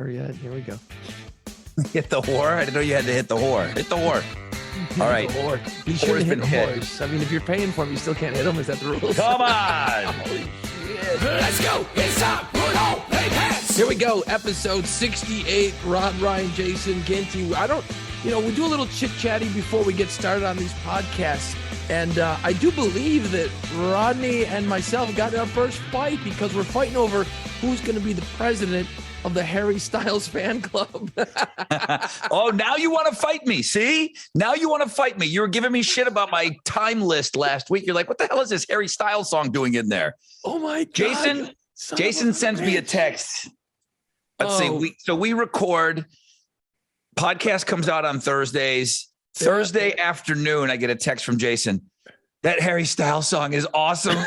Here we go. Hit the whore? I didn't know you had to hit the whore. Hit the whore. All right. The whore. You shouldn't hit the horse. I mean, if you're paying for him, you still can't hit him. Is that the rules? Come on. Holy shit. Let's go. It's time. Put on play pass. Here we go. Episode 68. Rod, Ryan, Jason, Ginty. We do a little chit-chatty before we get started on these podcasts. And I do believe that Rodney and myself got in our first fight because we're fighting over who's going to be the president of the Harry Styles fan club. Oh, now you want to fight me. See? Now you want to fight me. You were giving me shit about my time list last week. You're like, what the hell is this Harry Styles song doing in there? Oh, my God. Jason sends me a text. Let's see. So we record. Podcast comes out on Thursdays. Thursday afternoon, I get a text from Jason. That Harry Styles song is awesome.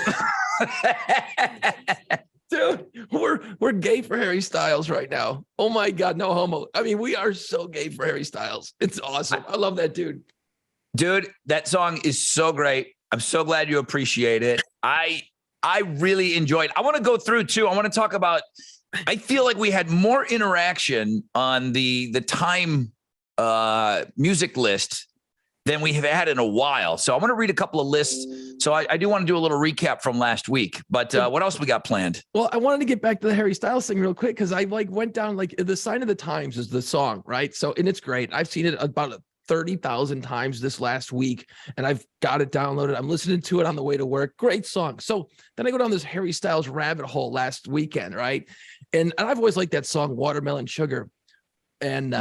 Dude, we're gay for Harry Styles right now. Oh my God, no homo. I mean, we are so gay for Harry Styles. It's awesome. I love that dude. Dude, that song is so great. I'm so glad you appreciate it. I really enjoyed it. I want to go through too. I want to talk about, I feel like we had more interaction on the Time music list than we have had in a while. So I want to read a couple of lists. So I do want to do a little recap from last week, but what else we got planned? Well, I wanted to get back to the Harry Styles thing real quick. Cause I went down The Sign of the Times is the song, right? So, and it's great. I've seen it about 30,000 times this last week and I've got it downloaded. I'm listening to it on the way to work. Great song. So then I go down this Harry Styles rabbit hole last weekend, right? And I've always liked that song, Watermelon Sugar. And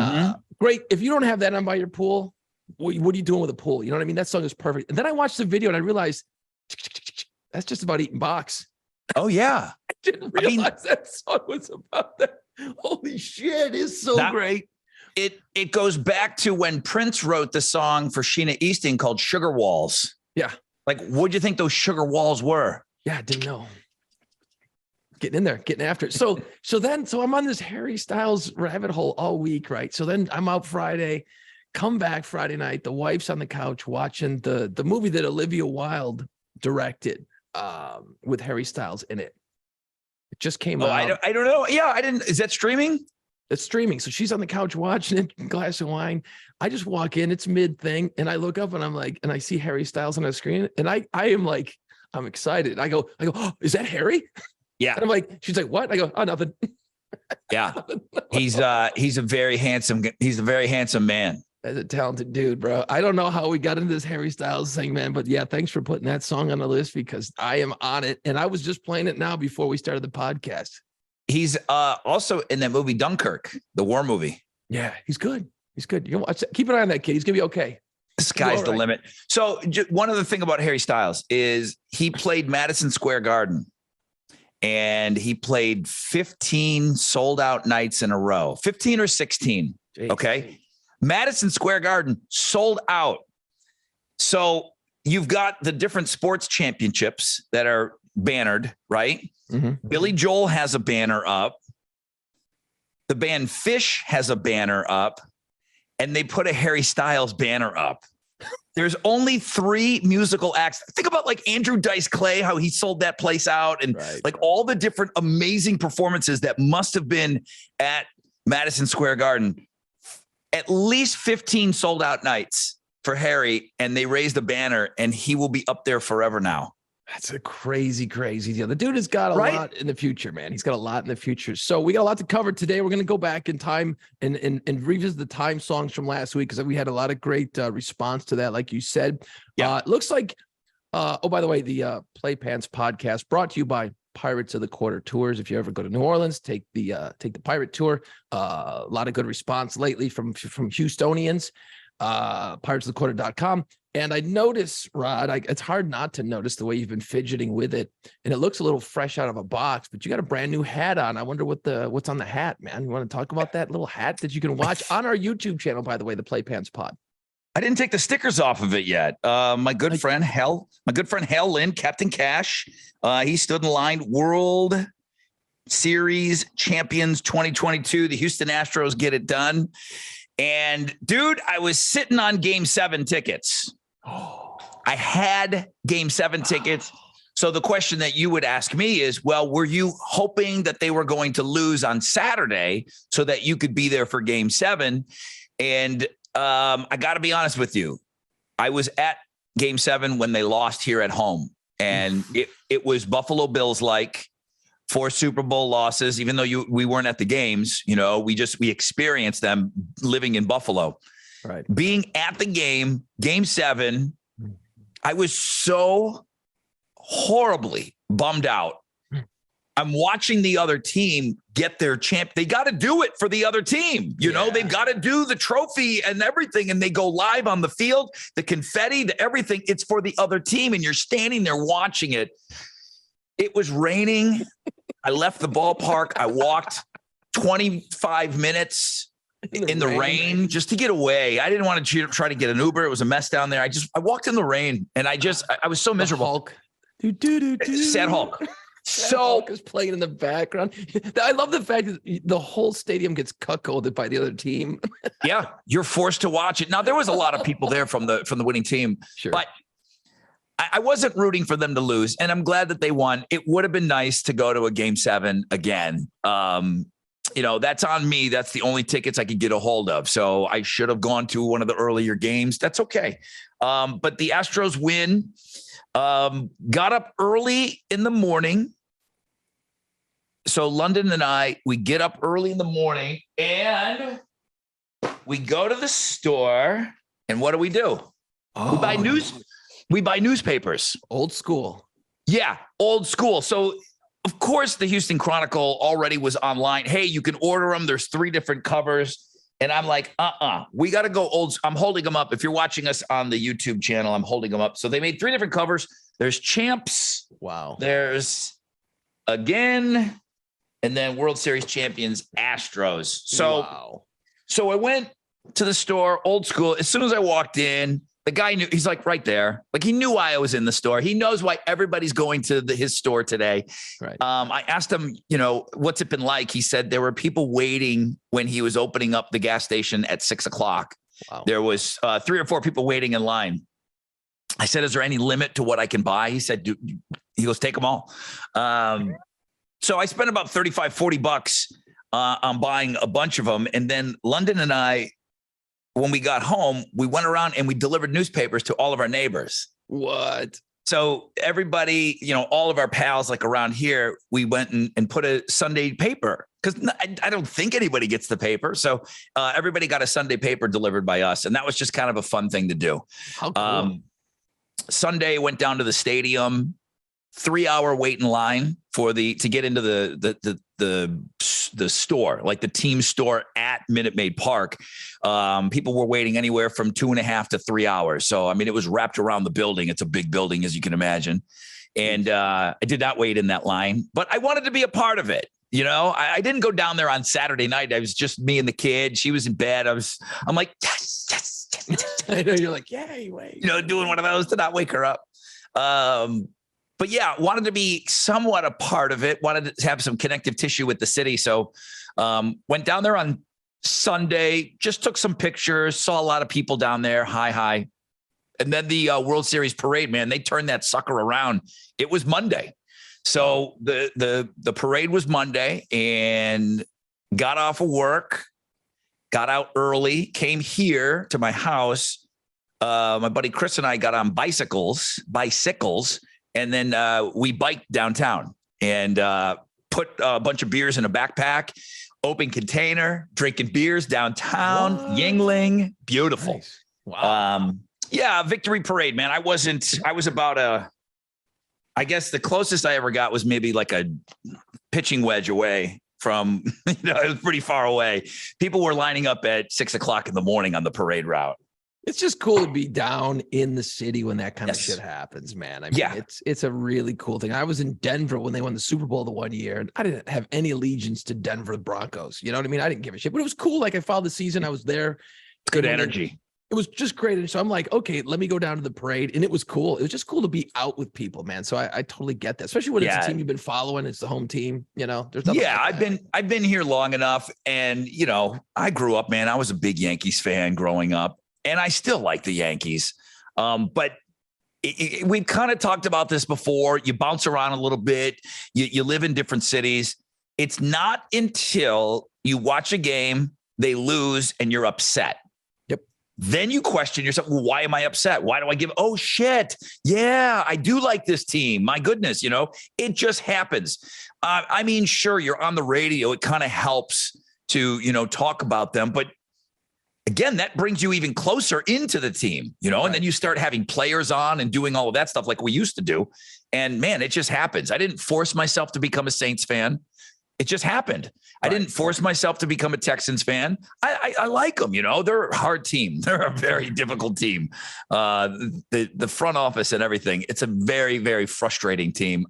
great. If you don't have that on by your pool, what are you doing with a pool? You know what I mean? That song is perfect. And then I watched the video and I realized that's just about eating box. Oh, yeah. I didn't realize that song was about that. Holy shit, it's so great. It goes back to when Prince wrote the song for Sheena Easton called Sugar Walls. Yeah. Like, what'd you think those sugar walls were? Yeah, I didn't know. Getting in there, getting after it. So I'm on this Harry Styles rabbit hole all week, right? So then I'm out Friday, come back Friday night. The wife's on the couch watching the movie that Olivia Wilde directed with Harry Styles in it. It just came out. I don't know. Yeah, I didn't. Is that streaming? It's streaming. So she's on the couch watching it, glass of wine. I just walk in, it's mid thing. And I look up and I'm like, and I see Harry Styles on the screen. And I am like, I'm excited. I go, oh, is that Harry? Yeah. And I'm like, she's like, what? I go, oh, nothing. Yeah. He's a very handsome man. That's a talented dude, bro. I don't know how we got into this Harry Styles thing, man. But yeah, thanks for putting that song on the list because I am on it. And I was just playing it now before we started the podcast. He's also in that movie Dunkirk, the war movie. Yeah, he's good. He's good. You watch that. Keep an eye on that kid. He's gonna be okay. The sky's the limit. So one other thing about Harry Styles is he played Madison Square Garden. And he played 15 sold out nights in a row, 15 or 16. Jeez. Okay. Madison Square Garden sold out. So you've got the different sports championships that are bannered, right? Mm-hmm. Billy Joel has a banner up. The band Fish has a banner up. And they put a Harry Styles banner up. There's only 3 musical acts. Think about like Andrew Dice Clay, how he sold that place out and like all the different amazing performances that must have been at Madison Square Garden. At least 15 sold out nights for Harry, and they raised the banner and he will be up there forever now. That's a crazy deal. The dude has got a lot in the future, man. He's got a lot in the future. So we got a lot to cover today. We're going to go back in time and revisit the Time songs from last week because we had a lot of great response to that, like you said. Yeah. It looks like, by the way, the Play Pants podcast brought to you by Pirates of the Quarter Tours. If you ever go to New Orleans, take the pirate tour. A lot of good response lately from Houstonians. Piratesofthequarter.com. And I notice, Rod, it's hard not to notice the way you've been fidgeting with it. And it looks a little fresh out of a box, but you got a brand new hat on. I wonder what's on the hat, man. You want to talk about that little hat that you can watch on our YouTube channel, by the way, the Play Pants Pod? I didn't take the stickers off of it yet. My good friend Hal Lynn, Captain Cash, he stood in line. World Series champions 2022. The Houston Astros get it done. And dude, I was sitting on Game 7 tickets. I had Game 7 tickets. So the question that you would ask me is, well, were you hoping that they were going to lose on Saturday so that you could be there for Game 7? And I got to be honest with you. I was at Game 7 when they lost here at home, and it was Buffalo Bills like 4 Super Bowl losses. Even though we weren't at the games, we experienced them living in Buffalo. Right. Being at the game, Game 7, I was so horribly bummed out. I'm watching the other team get their champ. They got to do it for the other team. They've got to do the trophy and everything. And they go live on the field, the confetti, the everything. It's for the other team. And you're standing there watching it. It was raining. I left the ballpark. I walked 25 minutes in the rain just to get away. I didn't want to try to get an Uber. It was a mess down there. I walked in the rain, and I was so miserable. Hulk. Sad Hulk. So Hulk is playing in the background. I love the fact that the whole stadium gets cuckolded by the other team. Yeah, you're forced to watch it. Now, there was a lot of people there from the winning team, sure, but I wasn't rooting for them to lose, and I'm glad that they won. It would have been nice to go to a Game 7 again. That's on me. That's the only tickets I could get a hold of. So I should have gone to one of the earlier games. That's okay. But the Astros win. Got up early in the morning. So London and I, we get up early in the morning and we go to the store. And what do? Oh, we buy newspapers. Old school. Yeah, old school. So of course the Houston Chronicle already was online. Hey, you can order them. There's 3 different covers. And I'm like, we got to go old. I'm holding them up. If you're watching us on the YouTube channel, I'm holding them up. So they made 3 different covers. There's Champs. Wow. There's Again, and then World Series champions Astros. So I went to the store, old school. As soon as I walked in, the guy knew. He's like right there. Like he knew why I was in the store. He knows why everybody's going to his store today. Right. I asked him, what's it been like? He said there were people waiting when he was opening up the gas station at 6:00. Wow. There was 3 or 4 people waiting in line. I said, is there any limit to what I can buy? He said, he goes, take them all. So I spent about $35-40 on buying a bunch of them. And then London and I, when we got home, we went around and we delivered newspapers to all of our neighbors. What? So everybody, all of our pals like around here, we went and put a Sunday paper because I don't think anybody gets the paper. So everybody got a Sunday paper delivered by us. And that was just kind of a fun thing to do. How cool. Sunday went down to the stadium, 3-hour wait in line to get into the store, like the team store at Minute Maid Park. People were waiting anywhere from 2.5 to 3 hours. So, I mean, it was wrapped around the building. It's a big building, as you can imagine. And I did not wait in that line, but I wanted to be a part of it. I didn't go down there on Saturday night. I was just me and the kid. She was in bed. I'm like, yes. I know you're like, yay, wait. Doing one of those to not wake her up. But yeah, wanted to be somewhat a part of it, wanted to have some connective tissue with the city. So went down there on Sunday, just took some pictures, saw a lot of people down there. Hi. And then the World Series parade, man, they turned that sucker around. It was Monday. So the parade was Monday and got off of work, got out early, came here to my house. My buddy Chris and I got on bicycles, and then we biked downtown and put a bunch of beers in a backpack, open container, drinking beers downtown, What? Yingling, beautiful. Nice. Wow. Yeah, victory parade, man. I was about I guess the closest I ever got was maybe like a pitching wedge away from, it was pretty far away. People were lining up at 6:00 in the morning on the parade route. It's just cool to be down in the city when that kind of Yes. shit happens, man. I mean, Yeah. it's a really cool thing. I was in Denver when they won the Super Bowl the one year, and I didn't have any allegiance to Denver Broncos. You know what I mean? I didn't give a shit, but it was cool. Like I followed the season. I was there. Good And energy. It was just great. And so I'm like, okay, let me go down to the parade. And it was cool. It was just cool to be out with people, man. So I totally get that, especially when it's Yeah. a team you've been following. It's the home team, there's nothing. Yeah, like that. I've been here long enough, and I grew up, man. I was a big Yankees fan growing up, and I still like the Yankees. But we've kind of talked about this before. You bounce around a little bit. You live in different cities. It's not until you watch a game, they lose, and you're upset. Yep. Then you question yourself, well, why am I upset? Why do I give? Oh, shit. Yeah, I do like this team. My goodness, it just happens. I mean, sure, you're on the radio. It kind of helps to, talk about them. But again, that brings you even closer into the team, Right. and then you start having players on and doing all of that stuff like we used to do. And man, it just happens. I didn't force myself to become a Saints fan. It just happened. I didn't force myself to become a Texans fan. I like them, they're a hard team. They're a very difficult team. The front office and everything. It's a very, very frustrating team.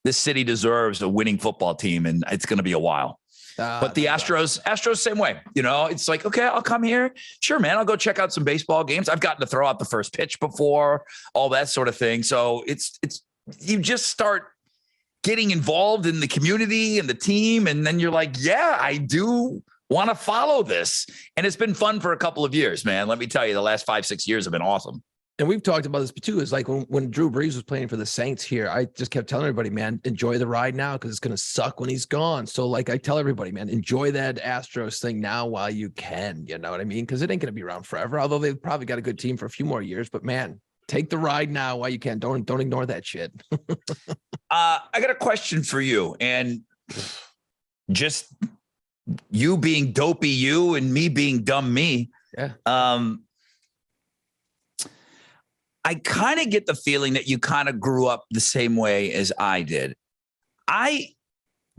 This city deserves a winning football team, and it's going to be a while. But the Astros, same way. It's like, okay, I'll come here. Sure, man. I'll go check out some baseball games. I've gotten to throw out the first pitch before, all that sort of thing. So it's you just start getting involved in the community and the team. And then you're like, yeah, I do want to follow this. And it's been fun for a couple of years, man. Let me tell you, the last 5-6 years have been awesome. And we've talked about this too. It's like when Drew Brees was playing for the Saints here, I just kept telling everybody, man, enjoy the ride now because it's going to suck when he's gone. So like I tell everybody, man, enjoy that Astros thing now while you can. You know what I mean? Because it ain't going to be around forever, although they've probably got a good team for a few more years. But man, take the ride now while you can. Don't ignore that shit. I got a question for you. And just you being dopey you and me being dumb me. Yeah. I kind of get the feeling that you kind of grew up the same way as I did. I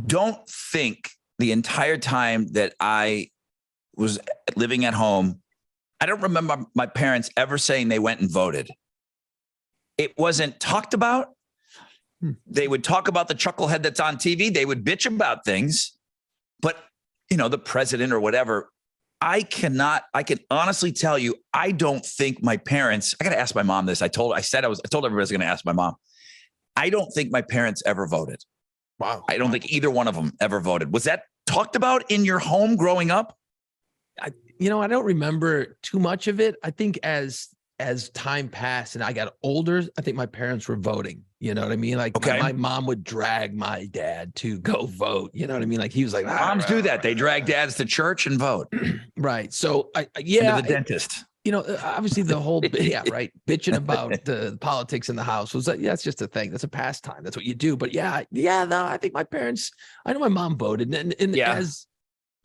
don't think the entire time that I was living at home, I don't remember my parents ever saying they went and voted. It wasn't talked about. They would talk about the chucklehead that's on TV. They would bitch about things, but the president or whatever, I can honestly tell you, I don't think my parents, I got to ask my mom this. I told everybody I was going to ask my mom. I don't think my parents ever voted. Wow. I don't think either one of them ever voted. Was that talked about in your home growing up? I don't remember too much of it. I think as time passed and I got older, I think my parents were voting. You know what I mean? Like my mom would drag my dad to go vote. You know what I mean? Like he was like, moms do that. They drag dads to church and vote. Right. So to the dentist. Obviously the whole, bitching about the politics in the house was like, that's just a thing. That's a pastime. That's what you do. But no, I think my parents, I know my mom voted. And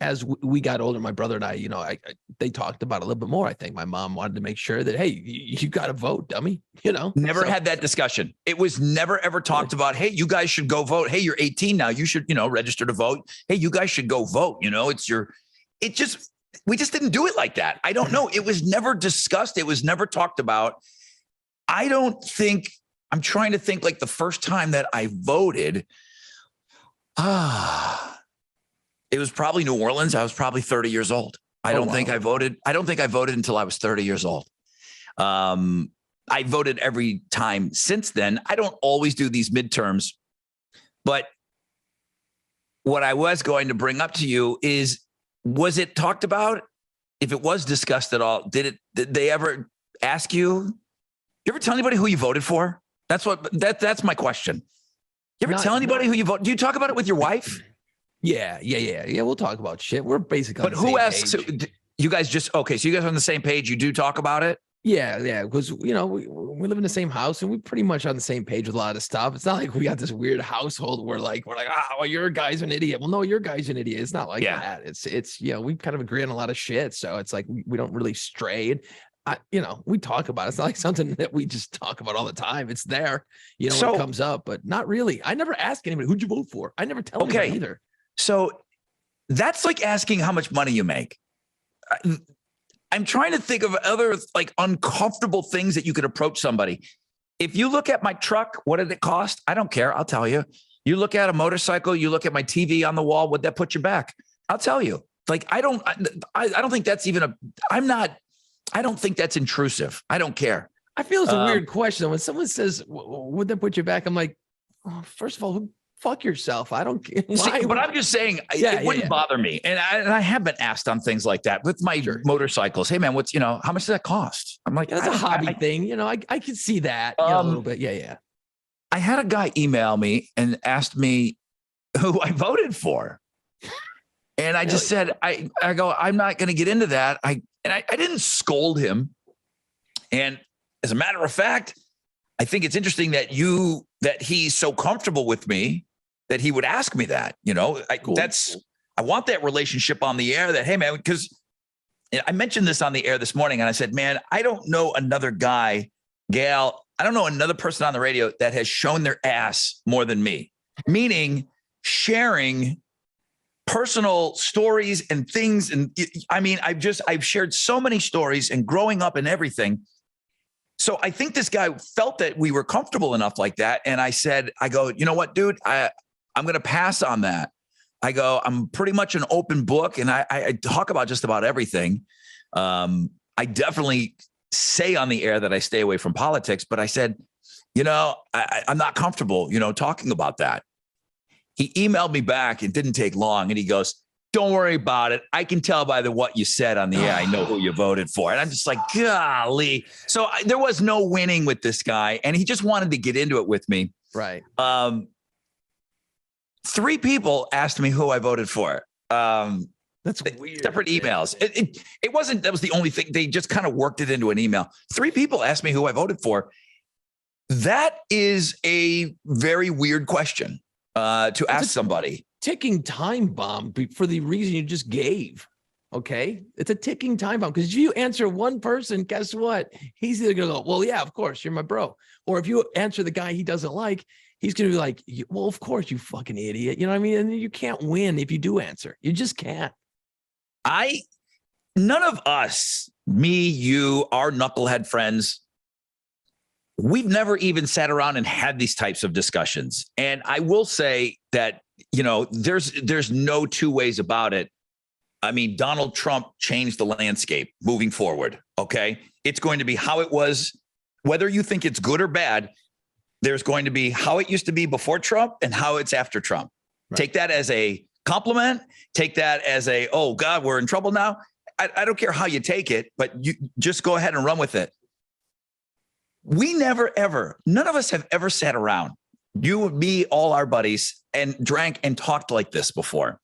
as we got older, my brother and I, they talked about it a little bit more. I think my mom wanted to make sure that, hey, you got to vote, dummy. Never had that discussion. It was never ever talked about. Hey, you guys should go vote. Hey, you're 18 now. You should, register to vote. Hey, you guys should go vote. We just didn't do it like that. I don't know. It was never discussed. It was never talked about. I'm trying to think like the first time that I voted. It was probably New Orleans. I was probably 30 years old. I don't think I voted until I was 30 years old. I voted every time since then. I don't always do these midterms, but what I was going to bring up to you is, was it talked about? If it was discussed at all, did they ever ask you? You ever tell anybody who you voted for? That's my question. You ever tell anybody who you vote? Do you talk about it with your wife? Yeah. We'll talk about shit. We're basically. But who asks? You guys just okay? So you guys are on the same page. You do talk about it. Yeah, because we live in the same house and we're pretty much on the same page with a lot of stuff. It's not like we got this weird household where we're like, well, your guy's an idiot. Well, no, your guy's an idiot. It's not like that. It's we kind of agree on a lot of shit. So it's like we don't really stray. We talk about it. It's not like something that we just talk about all the time. It's there, when it comes up, but not really. I never ask anybody, who'd you vote for? I never tell anybody either. So that's like asking how much money you make. I'm trying to think of other like uncomfortable things that you could approach somebody. If you look at my truck, what did it cost? I don't care. I'll tell you. You look at a motorcycle, you look at my TV on the wall, would that put you back? I'll tell you. Like, I don't think that's even I don't think that's intrusive. I don't care. I feel it's a weird question. When someone says, would that put you back? I'm like, first of all, who fuck yourself. I don't care. See, but I'm just saying, it wouldn't bother me. And I have been asked on things like that with my motorcycles. Hey man, how much does that cost? I'm like, that's a hobby thing. I can see that a little bit. Yeah. I had a guy email me and asked me who I voted for. And I just said, I go, I'm not going to get into that. I didn't scold him. And as a matter of fact, I think it's interesting that he's so comfortable with me that he would ask me that. Cool. I want that relationship on the air. That, hey man, because I mentioned this on the air this morning, and I said, man, I don't know another guy, gal, I don't know another person on the radio that has shown their ass more than me. Meaning sharing personal stories and things. And I mean, I've shared so many stories and growing up and everything. So I think this guy felt that we were comfortable enough like that. And I go, you know what, dude, I'm going to pass on that. I go, I'm pretty much an open book, and I talk about just about everything. I definitely say on the air that I stay away from politics, but I said, I'm not comfortable, talking about that. He emailed me back. It didn't take long. And he goes, don't worry about it. I can tell by what you said on the air. I know who you voted for. And I'm just like, golly. So there was no winning with this guy. And he just wanted to get into it with me. Right. 3 people asked me who I voted for. That's weird. Separate emails. It wasn't, that was the only thing. They just kind of worked it into an email. 3 people asked me who I voted for. That is a very weird question to ask somebody. Ticking time bomb for the reason you just gave. Okay. It's a ticking time bomb, because if you answer one person, guess what? He's either going to go, well, yeah, of course, you're my bro. Or if you answer the guy he doesn't like, he's going to be like, well, of course, you fucking idiot. You know what I mean? And you can't win if you do answer. You just can't. None of us, me, you, our knucklehead friends, we've never even sat around and had these types of discussions. And I will say that, there's no 2 ways about it. I mean, Donald Trump changed the landscape moving forward. Okay. It's going to be how it was, whether you think it's good or bad. There's going to be how it used to be before Trump and how it's after Trump. Right. Take that as a compliment. Take that as oh God, we're in trouble now. I don't care how you take it, but you just go ahead and run with it. We never, ever, none of us have ever sat around, you and me, all our buddies, and drank and talked like this before.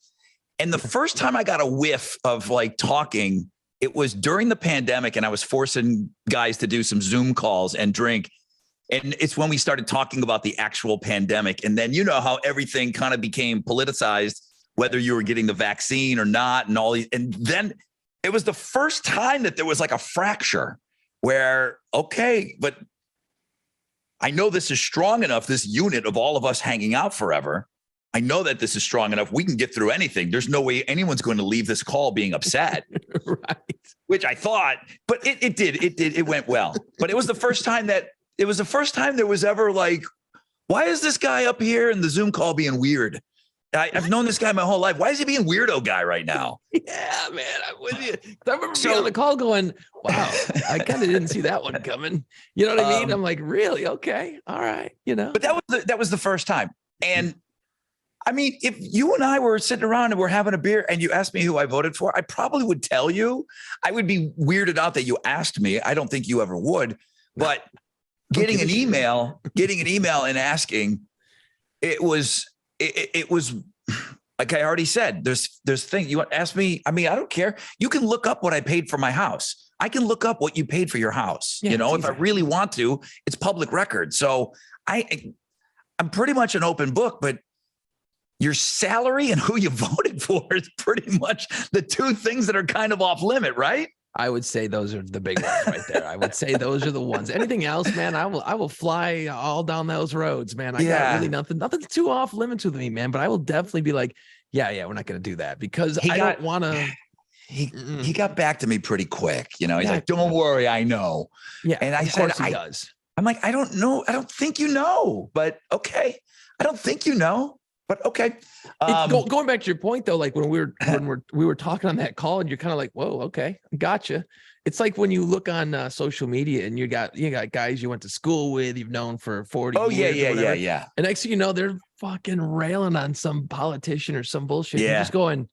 And the first time I got a whiff of talking, it was during the pandemic, and I was forcing guys to do some Zoom calls and drink. And it's when we started talking about the actual pandemic. And then, how everything kind of became politicized, whether you were getting the vaccine or not, and all these. And then it was the first time that there was like a fracture where, okay, but I know this is strong enough, this unit of all of us hanging out forever. I know that this is strong enough. We can get through anything. There's no way anyone's going to leave this call being upset. Right. Which I thought, but it went well. But it was the first time there was ever why is this guy up here in the Zoom call being weird? I've known this guy my whole life. Why is he being weirdo guy right now? Yeah, man, I'm with you. I remember being on the call going, wow, I kind of didn't see that one coming. You know what I mean? I'm like, really? Okay. All right. But that was the first time. And I mean, if you and I were sitting around and we're having a beer and you asked me who I voted for, I probably would tell you. I would be weirded out that you asked me. I don't think you ever would, but getting an email and asking, it was like I already said, there's things you want to ask me. I mean, I don't care. You can look up what I paid for my house. I can look up what you paid for your house. Yeah, if I really want to, it's public record. So I'm pretty much an open book, but your salary and who you voted for is pretty much the 2 things that are kind of off limit, right? I would say those are the big ones right there. I would say those are the ones. Anything else, man, I will fly all down those roads, man. I got really nothing's too off limits with me, man. But I will definitely be like, yeah, we're not going to do that because I don't want to. He got back to me pretty quick. He's like, don't worry, I know. Yeah, and I said, he does. I'm like, I don't know. I don't think you know, but okay. I don't think you know. but okay. Going back to your point though, like when we were talking on that call, and you're kind of like, whoa, okay, gotcha. It's like when you look on social media and you got guys you went to school with, you've known for 40 years. Yeah. And next thing you know, they're fucking railing on some politician or some bullshit. Yeah. You're just going,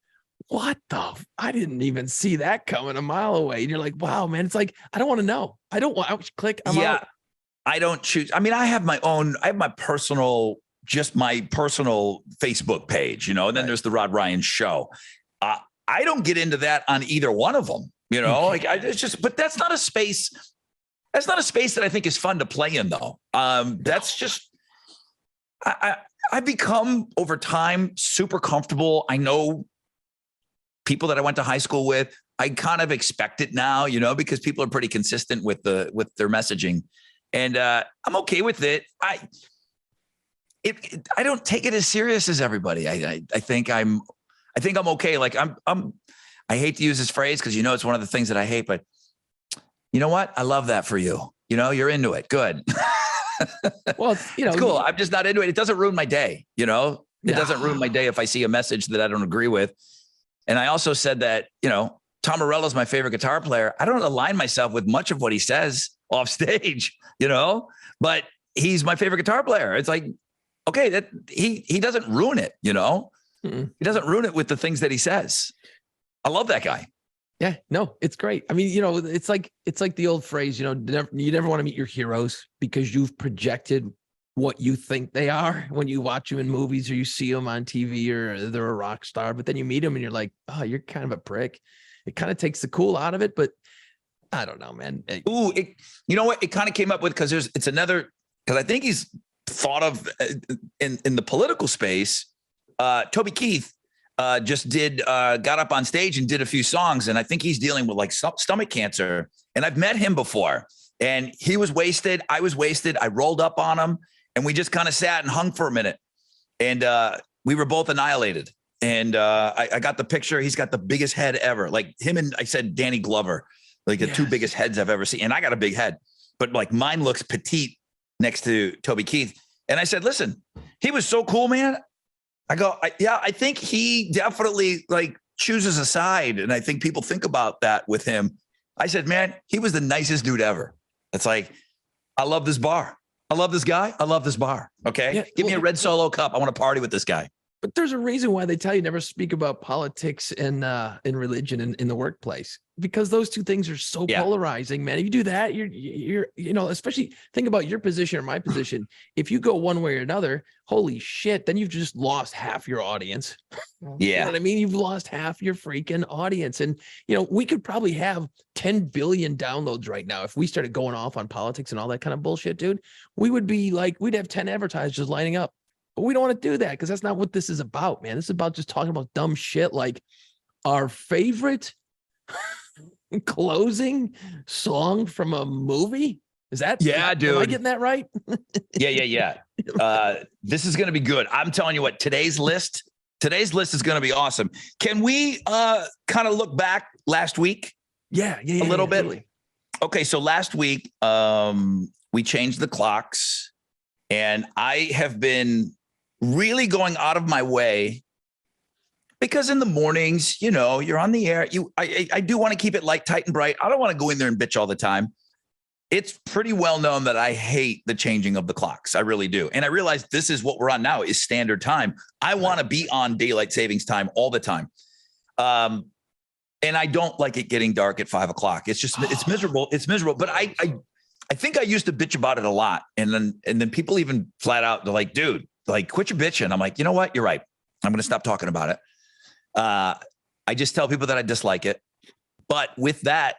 what I didn't even see that coming a mile away. And you're like, wow, man. It's like, I don't want to know. I don't want to click. I'm out. I don't choose. I mean, I have my personal Facebook page, and then there's the Rod Ryan show. I don't get into that on either one of them, but that's not a space. That's not a space that I think is fun to play in though. That's just, I've become over time super comfortable. I know people that I went to high school with. I kind of expect it now, because people are pretty consistent with their messaging, and I'm okay with it. I don't take it as serious as everybody. I think I'm okay. Like I hate to use this phrase because it's one of the things that I hate, but you know what? I love that for you. You're into it. Good. Well, it's cool. I'm just not into it. It doesn't ruin my day. It doesn't ruin my day if I see a message that I don't agree with. And I also said that, Tom Morello's my favorite guitar player. I don't align myself with much of what he says off stage, but he's my favorite guitar player. It's like, okay, that he doesn't ruin it, He doesn't ruin it with the things that he says. I love that guy. Yeah, no, it's great. I mean, it's like the old phrase, you never want to meet your heroes because you've projected what you think they are when you watch them in movies or you see them on TV or they're a rock star, but then you meet them and you're like, oh, you're kind of a prick. It kind of takes the cool out of it, but I don't know, man. Ooh, you know what? It kind of came up with because I think he's thought of in the political space. Toby Keith just got up on stage and did a few songs, and I think he's dealing with like stomach cancer. And I've met him before, and he was wasted. I was wasted. I rolled up on him, and we just kind of sat and hung for a minute, and we were both annihilated. And I got the picture. He's got the biggest head ever. Like him and I said, Danny Glover, like the two biggest heads I've ever seen. And I got a big head, but like mine looks petite next to Toby Keith. And I said, listen, he was so cool, man. I think he definitely like chooses a side. And I think people think about that with him. I said, man, he was the nicest dude ever. It's like, I love this bar. I love this guy. I love this bar. Okay. Yeah, give me a red Solo cup. I want to party with this guy. But there's a reason why they tell you never speak about politics and in religion in the workplace, because those two things are so polarizing, man. If you do that, you're especially think about your position or my position. If you go one way or another, holy shit, then you've just lost half your audience. Yeah. You know what I mean? You've lost half your freaking audience. And, we could probably have 10 billion downloads right now. If we started going off on politics and all that kind of bullshit, dude, we'd have 10 advertisers lining up. But we don't want to do that because that's not what this is about, man. This is about just talking about dumb shit like our favorite closing song from a movie. Is that? Yeah, dude. Am I getting that right? Yeah. This is going to be good. I'm telling you what, today's list is going to be awesome. Can we kind of look back last week? Yeah. A little bit. Totally. Okay. So last week, we changed the clocks, and I have been really going out of my way because in the mornings, you're on the air. I do want to keep it light, tight, and bright. I don't want to go in there and bitch all the time. It's pretty well known that I hate the changing of the clocks. I really do. And I realize this is what we're on now is standard time. I want to be on daylight savings time all the time. And I don't like it getting dark at 5 o'clock. It's just, it's miserable. It's miserable. But I think I used to bitch about it a lot. And then people even flat out, they're like, dude, like, quit your bitching. I'm like, you know what? You're right. I'm going to stop talking about it. I just tell people that I dislike it. But with that,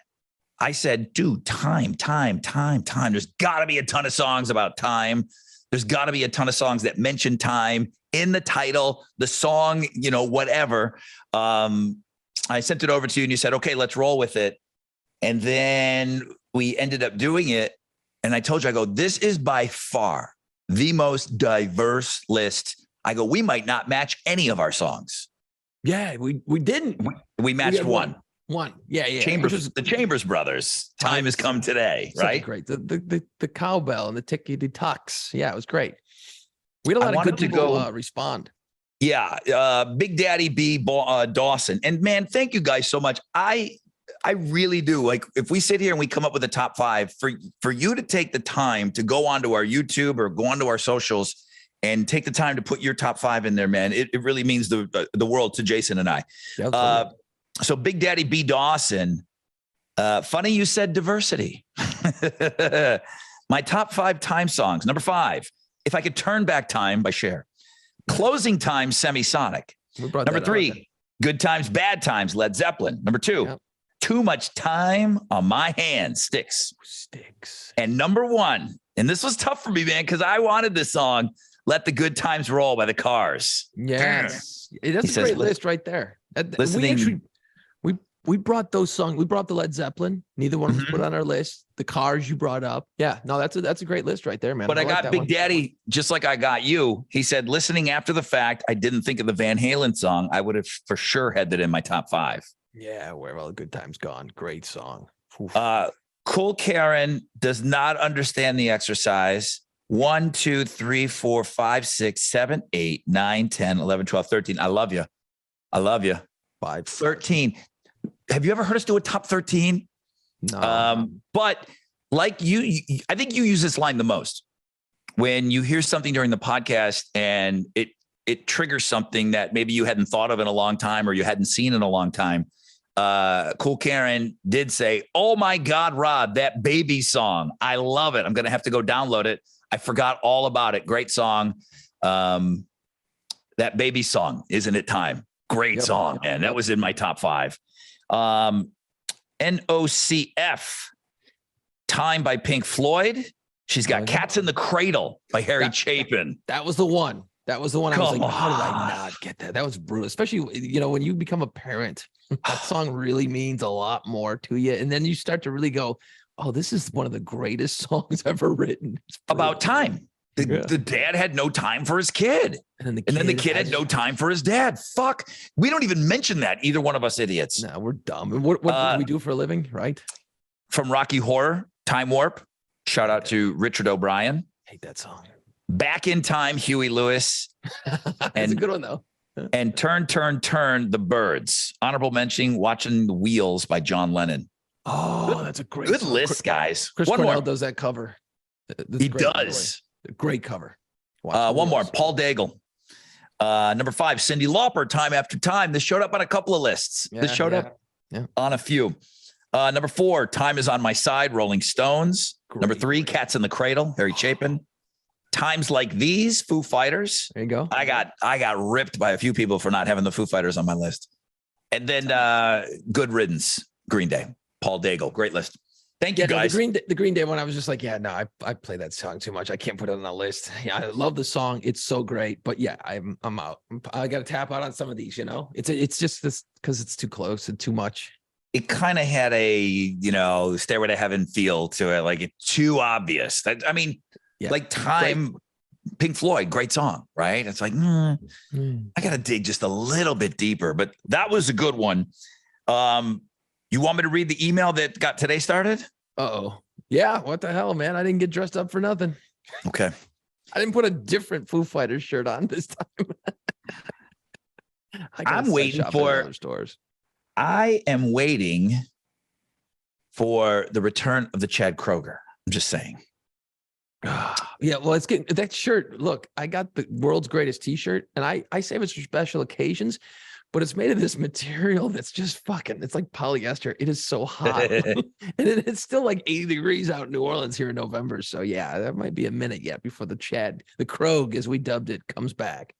I said, dude, time. There's got to be a ton of songs about time. There's got to be a ton of songs that mention time in the title, the song, whatever. I sent it over to you and you said, okay, let's roll with it. And then we ended up doing it. And I told you, I go, this is by far the most diverse list. I go, we might not match any of our songs. Yeah, we didn't. We matched one. One. Yeah. The Chambers Brothers. Time has come today, right? Great. The cowbell and the tickety tucks. Yeah, it was great. We had a lot of good people respond. Yeah, Big Daddy B Dawson. And man, thank you guys so much. I really do. Like, if we sit here and we come up with a top 5, for you to take the time to go onto our YouTube or go onto our socials and take the time to put your top 5 in there, man, it really means the world to Jason and I. Yeah, So Big Daddy B Dawson, funny you said diversity. My top 5 time songs. Number 5, If I Could Turn Back Time by Cher. Closing Time, Semisonic. Number 3, Good Times, Bad Times, Led Zeppelin. Number 2, Yep. Too Much Time on My Hands, Styx. And number 1, and this was tough for me, man, because I wanted this song, Let the Good Times Roll by the Cars. Yes. That's a great list right there. Listening. We brought those songs. We brought the Led Zeppelin. Neither one was put on our list. The Cars you brought up. Yeah, no, that's a great list right there, man. But I like got that Big one. Daddy, just like I got you. He said, listening after the fact, I didn't think of the Van Halen song. I would have for sure had that in my top 5. Yeah, Where All the Good Times Gone. Great song. Oof. Cool Karen does not understand the exercise. 1, 2, 3, 4, 5, 6, 7, 8, 9, 10, 11, 12, 13. I love you. I love you. 5, 13. Have you ever heard us do a top 13? No. But like you, I think you use this line the most when you hear something during the podcast and it triggers something that maybe you hadn't thought of in a long time or you hadn't seen in a long time. Cool Karen did say, "Oh my God, Rod, that Baby song. I love it. I'm going to have to go download it. I forgot all about it. Great song. That Baby song, Isn't It Time? Great song, man. That was in my top 5. NOCF, Time by Pink Floyd. She's got Cats in the Cradle by Harry Chapin. That was the one. That was the one. I was Come like, how did I on. not get that? That was brutal. Especially, when you become a parent, that song really means a lot more to you. And then you start to really go, oh, this is one of the greatest songs ever written. It's About brutal. time. The dad had no time for his kid. And then And then the kid had no time for his dad. Fuck. We don't even mention that, either one of us idiots. No, we're dumb. And what do we do for a living, right? From Rocky Horror, Time Warp. Shout out to Richard O'Brien. Hate that song. Back in Time, Huey Lewis. That's a good one, though. And Turn, Turn, Turn, The Birds. Honorable mention, Watching the Wheels by John Lennon. Oh, that's a great Good song. list, guys. Chris One Cornell more. does that cover. That's He great, by the way. does. Great cover. Watch the One more, Wheels. Paul Daigle. Number 5, Cyndi Lauper, Time After Time. This showed up on a couple of lists. This showed up on a few. Number 4, Time Is on My Side, Rolling Stones. Number 3, Cats in the Cradle, Harry Chapin. Times Like These, Foo Fighters. There you go. I got ripped by a few people for not having the Foo Fighters on my list. And then Good Riddance, Green Day, Paul Daigle. Great list. Thank you, No, guys. the Green Day one, I was just like, I play that song too much. I can't put it on the list. Yeah, I love the song. It's so great. But yeah, I'm out. I got to tap out on some of these. It's just this because it's too close and too much. It kind of had a, Stairway to Heaven feel to it. Like, it's too obvious. Like Time, Pink Floyd, great song, right? It's like, I got to dig just a little bit deeper, but that was a good one. You want me to read the email that got today started? Uh-oh. Yeah, what the hell, man? I didn't get dressed up for nothing. Okay. I didn't put a different Foo Fighters shirt on this time. I'm waiting for other stores. I am waiting for the return of the Chad Kroger. I'm just saying. Yeah, well, it's getting that shirt. Look, I got the world's greatest t-shirt, and I save it for special occasions, but it's made of this material that's just fucking, it's like polyester. It is so hot. And it's still like 80 degrees out in New Orleans here in November. So yeah, that might be a minute yet before the Krog, as we dubbed it, comes back.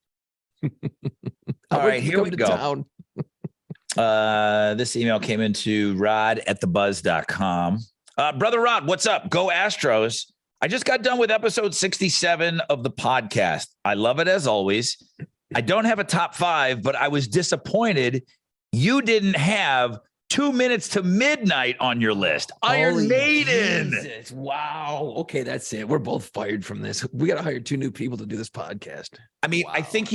All right, here we go. This email came into rod@thebuzz.com. Brother Rod, what's up? Go Astros. I just got done with episode 67 of the podcast. I love it as always. I don't have a top 5, but I was disappointed you didn't have 2 Minutes to Midnight on your list. Iron Holy Maiden. Jesus. Wow. Okay, that's it. We're both fired from this. We got to hire 2 new people to do this podcast. I mean, Wow. I think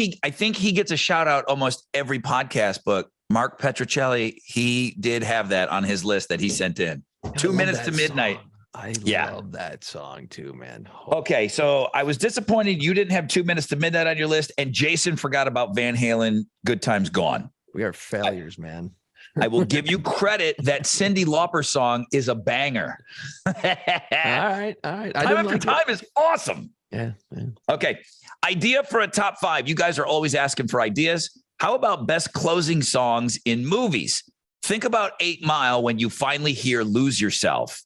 he gets a shout out almost every podcast, but Mark Petrocelli, he did have that on his list that he sent in. 2 Minutes to Midnight. Song. I Yeah. love that song too, man. Okay, so I was disappointed you didn't have 2 Minutes to Midnight on your list, and Jason forgot about Van Halen, Good Times Gone. We are failures, man. I will give you credit that Cyndi Lauper song is a banger. All right. I Time didn't After like Time is awesome. it. Yeah. Okay, idea for a top 5. You guys are always asking for ideas. How about best closing songs in movies? Think about 8 Mile when you finally hear Lose Yourself.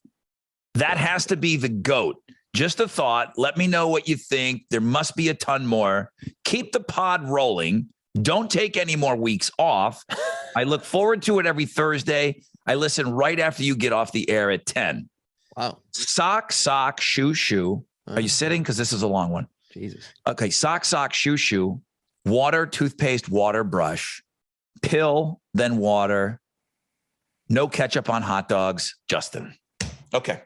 That has to be the GOAT. Just a thought. Let me know what you think. There must be a ton more. Keep the pod rolling. Don't take any more weeks off. I look forward to it every Thursday. I listen right after you get off the air at 10. Wow. Sock, sock, shoe, shoe. Are you sitting? Because this is a long one. Jesus. Okay. Sock, sock, shoe, shoe. Water, toothpaste, water, brush. Pill, then water. No ketchup on hot dogs. Justin. Okay.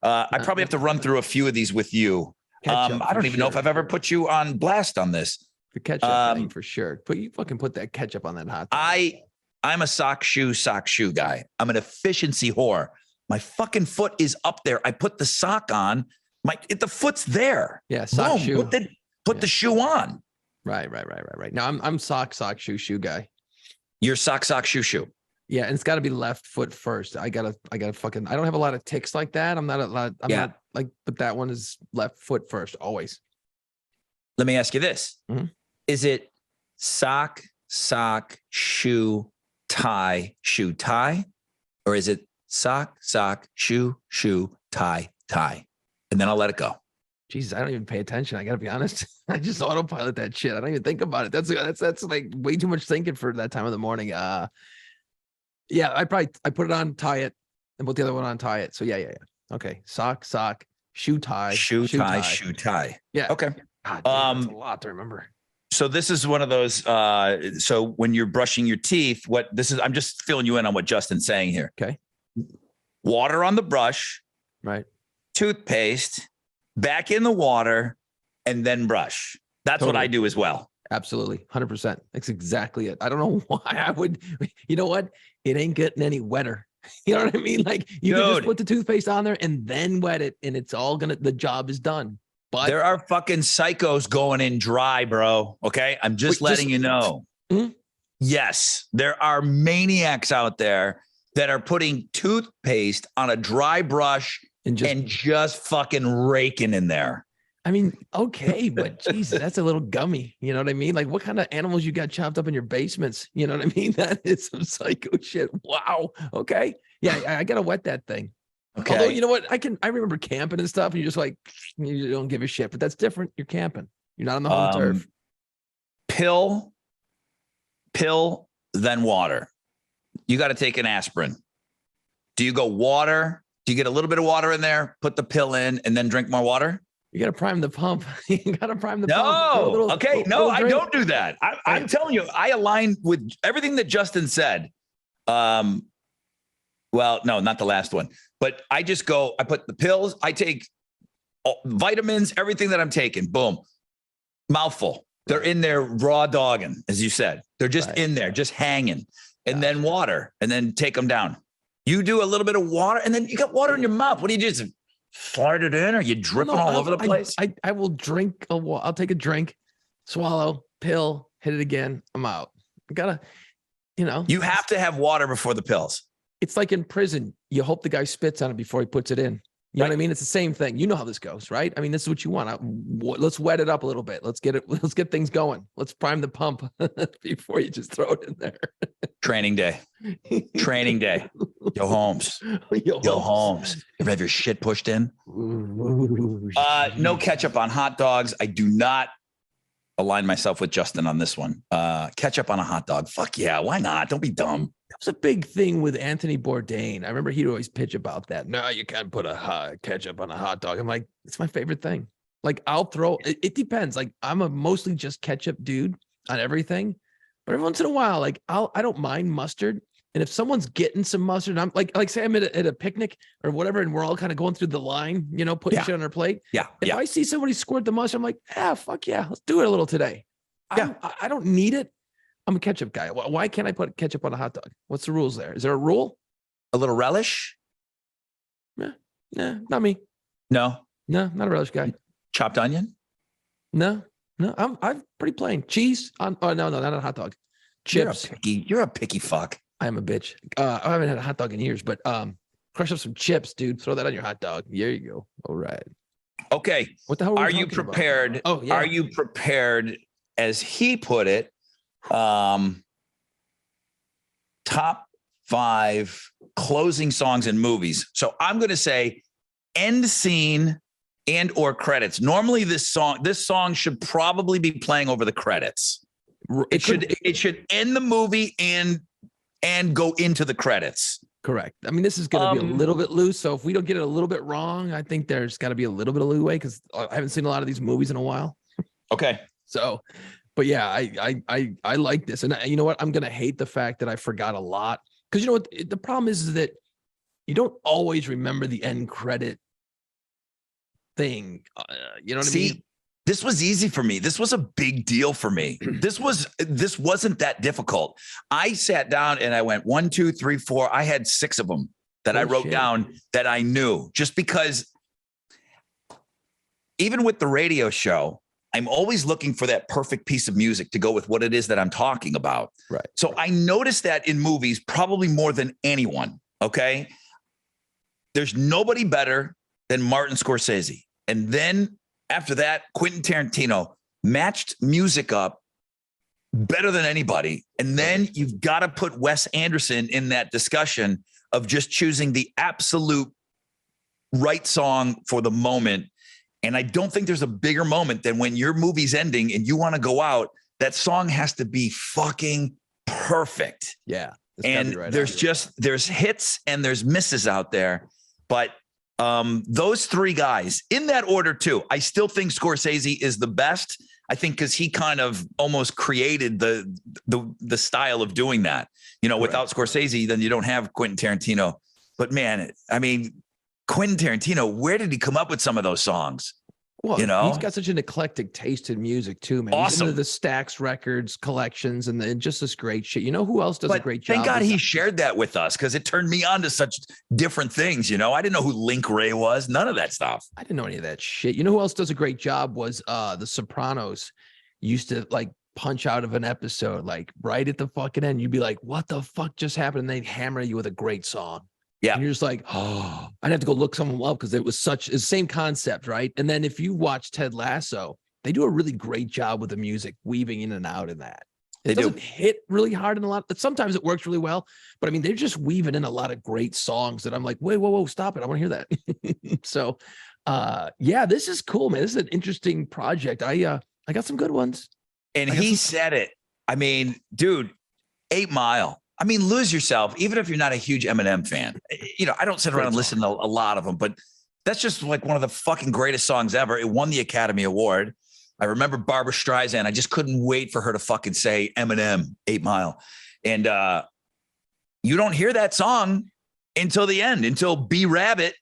I probably have to run through a few of these with you. Ketchup I don't for even know if sure. I've ever put you on blast on this. The ketchup thing for sure. You fucking put that ketchup on that hot dog. I'm a sock shoe guy. I'm an efficiency whore. My fucking foot is up there. I put the sock on. The foot's there. Yeah, sock Boom, shoe. Put the shoe on. Right. No, I'm sock, shoe guy. You're sock, shoe, shoe. Yeah, and it's got to be left foot first. I gotta fucking. I don't have a lot of ticks like that. I'm not like, but that one is left foot first always. Let me ask you this: Is it sock, shoe, tie, or is it sock, shoe, tie? And then I'll let it go. Jesus, I don't even pay attention. I gotta be honest. I just autopilot that shit. I don't even think about it. That's like way too much thinking for that time of the morning. Yeah, I put it on, tie it, and put the other one on, tie it. So yeah. Okay, sock, shoe tie, shoe tie. Yeah. Okay. God, damn, that's a lot to remember. So this is one of those. So when you're brushing your teeth, I'm just filling you in on what Justin's saying here. Okay. Water on the brush, Right. toothpaste, back in the water, and then brush. That's what Totally. I do as well. Absolutely. 100%. That's exactly it. I don't know why I would, you know what? It ain't getting any wetter. You know what I mean? Like you can just put the toothpaste on there and then wet it and it's all the job is done. But there are fucking psychos going in dry, bro. Okay. I'm just letting you know. Mhm. Yes. There are maniacs out there that are putting toothpaste on a dry brush and just fucking raking in there. I mean, okay, but Jesus, that's a little gummy. You know what I mean? Like what kind of animals you got chopped up in your basements? You know what I mean? That is some psycho shit. Wow. Okay. Yeah, I gotta wet that thing. Okay. Although, you know what? I remember camping and stuff, and you're just like, you don't give a shit, but that's different. You're camping. You're not on the home turf. Pill, then water. You got to take an aspirin. Do you go water? Do you get a little bit of water in there, put the pill in, and then drink more water? You got to prime the pump. You got to prime the No. pump. I don't do that. I'm telling you, I align with everything that Justin said. Well, no, not the last one, but I just go, I put the pills, I take vitamins, everything that I'm taking, boom, mouthful. They're in there raw dogging, as you said. They're just in there, just hanging, and then water, and then take them down. You do a little bit of water, and then you got water in your mouth. What do you do? Just fart it in? Are you dripping all over the place? I will drink I'll take a drink, swallow, pill, hit it again. I'm out. I gotta, you have to have water before the pills. It's like in prison. You hope the guy spits on it before he puts it in. You know what I mean? It's the same thing. You know how this goes, right? I mean, this is what you want. Let's wet it up a little bit. Let's get things going. Let's prime the pump before you just throw it in there. Training day. Yo, Holmes. Yo, Holmes. You ever have your shit pushed in? No ketchup on hot dogs. I do not align myself with Justin on this one. Ketchup on a hot dog. Fuck yeah. Why not? Don't be dumb. That was a big thing with Anthony Bourdain. I remember he'd always pitch about that. No, you can't put ketchup on a hot dog. I'm like, it's my favorite thing. Like I'll throw, it depends. Like I'm a mostly just ketchup dude on everything, but every once in a while, like I don't mind mustard. And if someone's getting some mustard, I'm like say I'm at a picnic or whatever, and we're all kind of going through the line, putting shit on our plate. Yeah. If I see somebody squirt the mustard, I'm like, fuck yeah, let's do it a little today. Yeah. I don't need it. I'm a ketchup guy. Why can't I put ketchup on a hot dog? What's the rules there? Is there a rule? A little relish? Yeah. Nah, not me. No. No, not a relish guy. Chopped onion? No. I'm pretty plain. Cheese on. Oh no, not a hot dog. Chips. You're a picky fuck. I am a bitch. I haven't had a hot dog in years, but crush up some chips, dude. Throw that on your hot dog. There you go. All right. Okay. What the hell are you prepared? Oh, yeah. Are you prepared, as he put it, top 5 closing songs in movies? So I'm going to say end scene and or credits. Normally this song should probably be playing over the credits. It should end the movie and go into the credits. Correct. I mean, this is going to be a little bit loose. So if we don't get it a little bit wrong, I think there's got to be a little bit of leeway because I haven't seen a lot of these movies in a while. Okay. So, but yeah, I like this. And you know what? I'm going to hate the fact that I forgot a lot because you know what? The problem is that you don't always remember the end credit thing. You know what I mean? This was easy for me. This was a big deal for me. This wasn't that difficult. I sat down and I went 1, 2, 3, 4. I had 6 of them that I wrote down that I knew, just because even with the radio show, I'm always looking for that perfect piece of music to go with what it is that I'm talking about. Right. So I noticed that in movies probably more than anyone. Okay. There's nobody better than Martin Scorsese. And then after that, Quentin Tarantino matched music up better than anybody. And then you've got to put Wes Anderson in that discussion of just choosing the absolute right song for the moment. And I don't think there's a bigger moment than when your movie's ending and you want to go out, that song has to be fucking perfect. Yeah. And right, there's hits and there's misses out there, but those 3 guys in that order too. I still think Scorsese is the best. I think because he kind of almost created the style of doing that. You know, without Scorsese, then you don't have Quentin Tarantino. But man, I mean, Quentin Tarantino, where did he come up with some of those songs? Well, you know, he's got such an eclectic taste in music too, man. Awesome. He's into the Stax Records collections and just this great shit. You know who else does a great job? Thank God he shared that with us because it turned me on to such different things. You know, I didn't know who Link Ray was. None of that stuff. I didn't know any of that shit. You know who else does a great job was The Sopranos used to like punch out of an episode, like right at the fucking end. You'd be like, what the fuck just happened? And they'd hammer you with a great song. Yeah. And you're just like, oh, I'd have to go look someone up because it was it's the same concept, right? And then if you watch Ted Lasso, they do a really great job with the music weaving in and out in that. It doesn't hit really hard in a lot. Sometimes it works really well, but I mean, they're just weaving in a lot of great songs that I'm like, wait, whoa, stop it. I want to hear that. So yeah, this is cool, man. This is an interesting project. I got some good ones. And he said it. I mean, dude, 8 Mile. I mean, lose yourself, even if you're not a huge Eminem fan. You know, I don't sit around and listen to a lot of them, but that's just like one of the fucking greatest songs ever. It won the Academy Award. I remember Barbara Streisand. I just couldn't wait for her to fucking say Eminem, 8 Mile. And you don't hear that song until the end, until B Rabbit,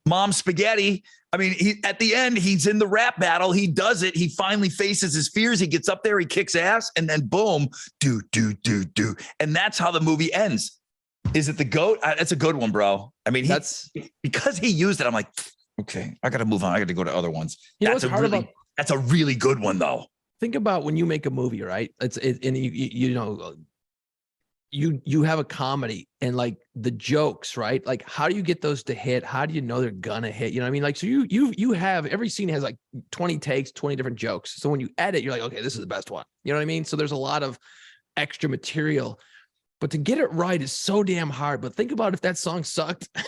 Mom Spaghetti. I mean, at the end, he's in the rap battle. He does it. He finally faces his fears. He gets up there, he kicks ass, and then boom, do. And that's how the movie ends. Is it the GOAT? It's a good one, bro. I mean, that's because he used it. I'm like, okay, I got to move on. I got to go to other ones. That's a really good one, though. Think about when you make a movie, right? And you know, you have a comedy and like the jokes, right? Like, how do you get those to hit? How do you know they're gonna hit? You know what I mean? Like, so you have every scene has like 20 takes, 20 different jokes. So when you edit, you're like, okay, this is the best one. You know what I mean? So there's a lot of extra material, but to get it right is so damn hard. But think about if that song sucked, the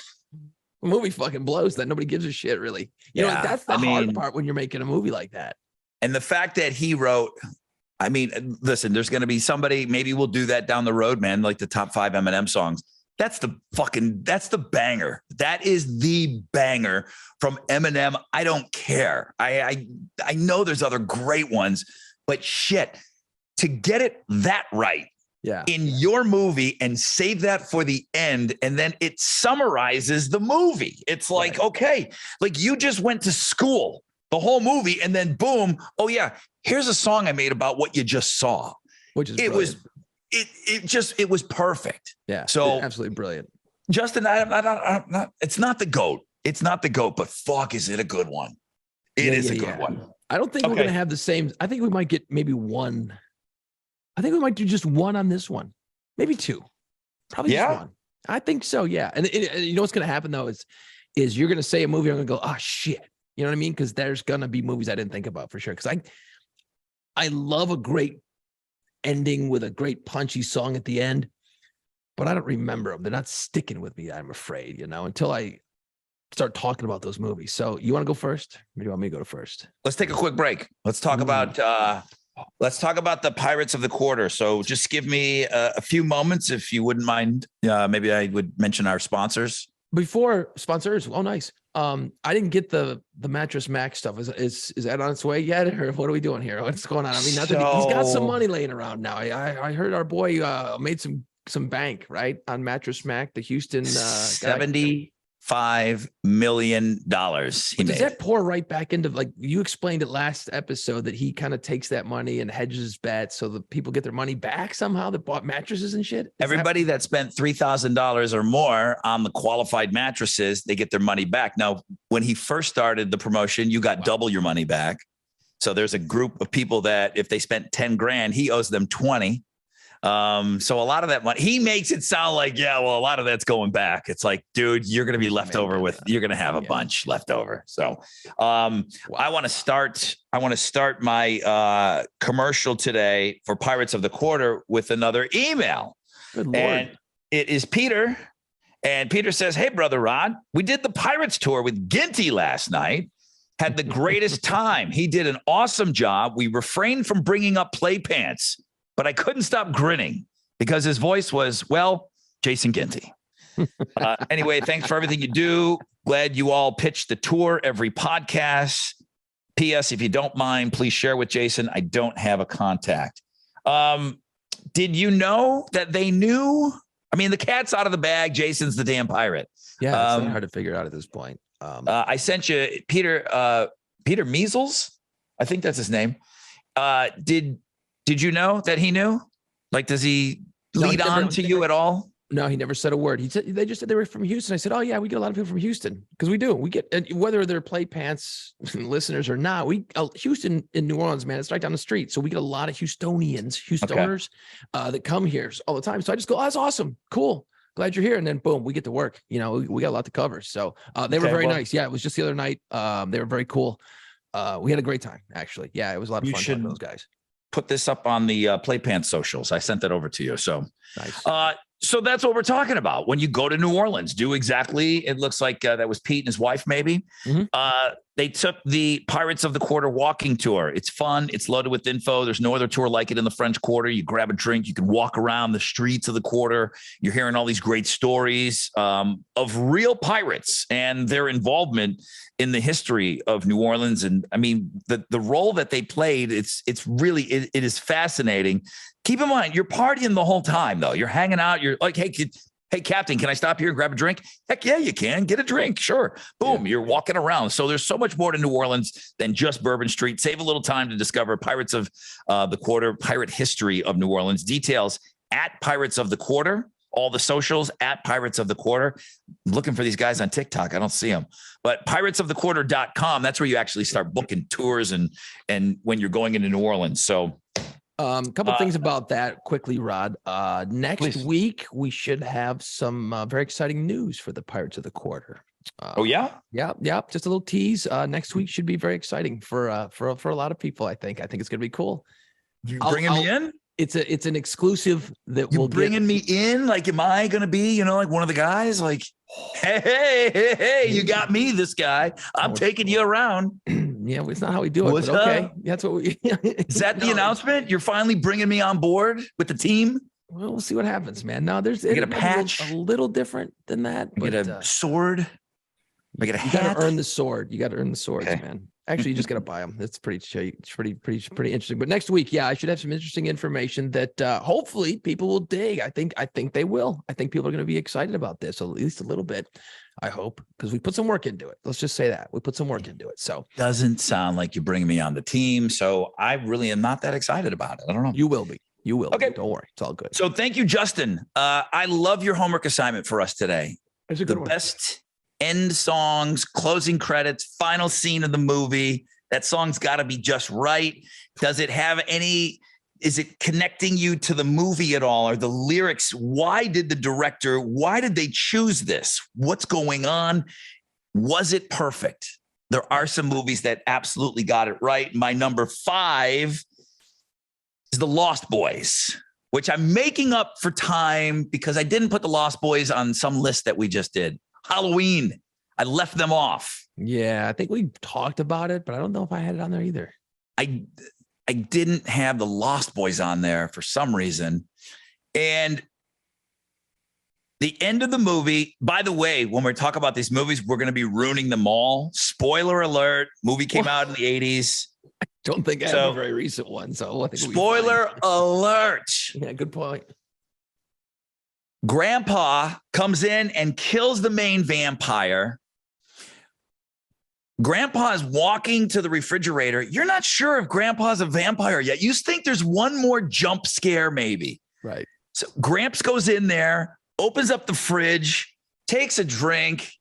movie fucking blows. That nobody gives a shit, really. You know, like, that's the hard part when you're making a movie like that. And the fact that he wrote. I mean, listen, there's going to be somebody, maybe we'll do that down the road, man, like the top 5 Eminem songs. That's the banger. That is the banger from Eminem. I don't care. I know there's other great ones, but shit, to get it that right in your movie and save that for the end, and then it summarizes the movie. It's like, okay, like you just went to school the whole movie, and then boom, oh yeah, here's a song I made about what you just saw. Which is it was perfect. Yeah. So absolutely brilliant. Justin, I'm not, it's not the GOAT. It's not the GOAT, but fuck, is it a good one? It is a good one. I don't think we're going to have the same. I think we might get maybe one. I think we might do just one on this one. Maybe two. Probably just one. I think so, yeah. And you know what's going to happen, though, is you're going to say a movie, I'm going to go, oh, shit. You know what I mean? Because there's going to be movies I didn't think about for sure. Because I love a great ending with a great punchy song at the end, but I don't remember them. They're not sticking with me, I'm afraid, until I start talking about those movies. So you want to go first? Or do you want me to go first? Let's take a quick break. Let's talk about the Pirates of the Quarter. So just give me a few moments, if you wouldn't mind. Maybe I would mention our sponsors. Before sponsors, oh, nice. I didn't get the Mattress Mac stuff. Is that on its way yet, or what are we doing here? What's going on? I mean, he's got some money laying around now. I heard our boy made some bank, right, on Mattress Mac, the Houston $75 million. Does that pour right back into, like you explained it last episode, that he kind of takes that money and hedges his bets so that people get their money back somehow that bought mattresses and shit? Everybody that spent $3,000 or more on the qualified mattresses, they get their money back. Now, when he first started the promotion, you got double your money back. So there's a group of people that if they spent 10 grand, he owes them 20. So a lot of that money, he makes it sound like, a lot of that's going back. It's like, dude, you're going to be left over you're going to have a bunch left over. So, I want to start my, commercial today for Pirates of the Quarter with another email. Good Lord. And it is Peter. And Peter says, hey, brother Rod, we did the Pirates tour with Ginty last night. Had the greatest time. He did an awesome job. We refrained from bringing up play pants, but I couldn't stop grinning because his voice was, well, Jason Ginty. Anyway, thanks for everything you do. Glad you all pitched the tour every podcast. P.S. If you don't mind, please share with Jason. I don't have a contact. Did you know that they knew? I mean, the cat's out of the bag. Jason's the damn pirate. Yeah, it's hard to figure out at this point. I sent you Peter Measles. I think that's his name. Did you know that he knew? Like, does he lead on to you at all? No, he never said a word. He said they just said they were from Houston. I said, oh yeah, we get a lot of people from Houston because we do. We get, and whether they're play pants listeners or not. Houston in New Orleans, man, it's right down the street. So we get a lot of Houstoners that come here all the time. So I just go, oh, that's awesome, cool, glad you're here. And then boom, we get to work. We got a lot to cover. So they were very nice. Yeah, it was just the other night. They were very cool. We had a great time, actually. Yeah, it was a lot of fun talking to those guys. Put this up on the Play Pants socials. I sent that over to you. So nice. So that's what we're talking about. When you go to New Orleans, do exactly. It looks like that was Pete and his wife, maybe. Mm-hmm. They took the Pirates of the Quarter walking tour. It's fun. It's loaded with info. There's no other tour like it in the French Quarter. You grab a drink. You can walk around the streets of the quarter. You're hearing all these great stories of real pirates and their involvement in the history of New Orleans. And I mean, the role that they played, it's really, it is fascinating. Keep in mind, you're partying the whole time, though. You're hanging out. You're like, hey, Captain, can I stop here and grab a drink? Heck yeah, you can. Get a drink. Sure. Boom. Yeah. You're walking around. So there's so much more to New Orleans than just Bourbon Street. Save a little time to discover Pirates of the Quarter, pirate history of New Orleans. Details at Pirates of the Quarter. All the socials at Pirates of the Quarter. I'm looking for these guys on TikTok. I don't see them. But piratesofthequarter.com, that's where you actually start booking tours and when you're going into New Orleans. So a couple things about that quickly, Rod. Next week, we should have some very exciting news for the Pirates of the Quarter. Oh, yeah? Yeah. Just a little tease. Next week should be very exciting for a lot of people, I think. I think it's going to be cool. You bringing me in? It's an exclusive that we'll bringing me in. Like, am I going to be, like one of the guys? Like, hey, you got me, this guy. I'm taking you around. Yeah, it's not how we do it. What's but okay, up? That's what we. Is that the announcement? You're finally bringing me on board with the team? Well, we'll see what happens, man. No, there's get a patch, a little different than that. Get a sword. I get a hat. You got to earn the sword. You got to earn the swords, man. Actually, you just got to buy them. It's pretty interesting. But next week, I should have some interesting information that hopefully people will dig. I think they will. I think people are going to be excited about this, at least a little bit. I hope, because we put some work into it. Let's just say that we put some work into it. So doesn't sound like you're bringing me on the team. So I really am not that excited about it. I don't know. You will be. You will. Okay. Don't worry. It's all good. So thank you, Justin. I love your homework assignment for us today. It's a the good one. best end songs, closing credits, final scene of the movie. That song's got to be just right. Does it have any? Is it connecting you to the movie at all, or the lyrics? Why did they choose this? What's going on? Was it perfect? There are some movies that absolutely got it right. My number 5 is The Lost Boys, which I'm making up for time because I didn't put The Lost Boys on some list that we just did. Halloween, I left them off. Yeah, I think we talked about it, but I don't know if I had it on there either. I didn't have The Lost Boys on there for some reason. And the end of the movie, by the way, when we talk about these movies, we're going to be ruining them all. Spoiler alert, movie came out in the 80s. Don't think I have a very recent one. So I think spoiler alert. Yeah, good point. Grandpa comes in and kills the main vampire. Grandpa is walking to the refrigerator. You're not sure if Grandpa's a vampire yet. You think there's one more jump scare, maybe. Right. So Gramps goes in there, opens up the fridge, takes a drink.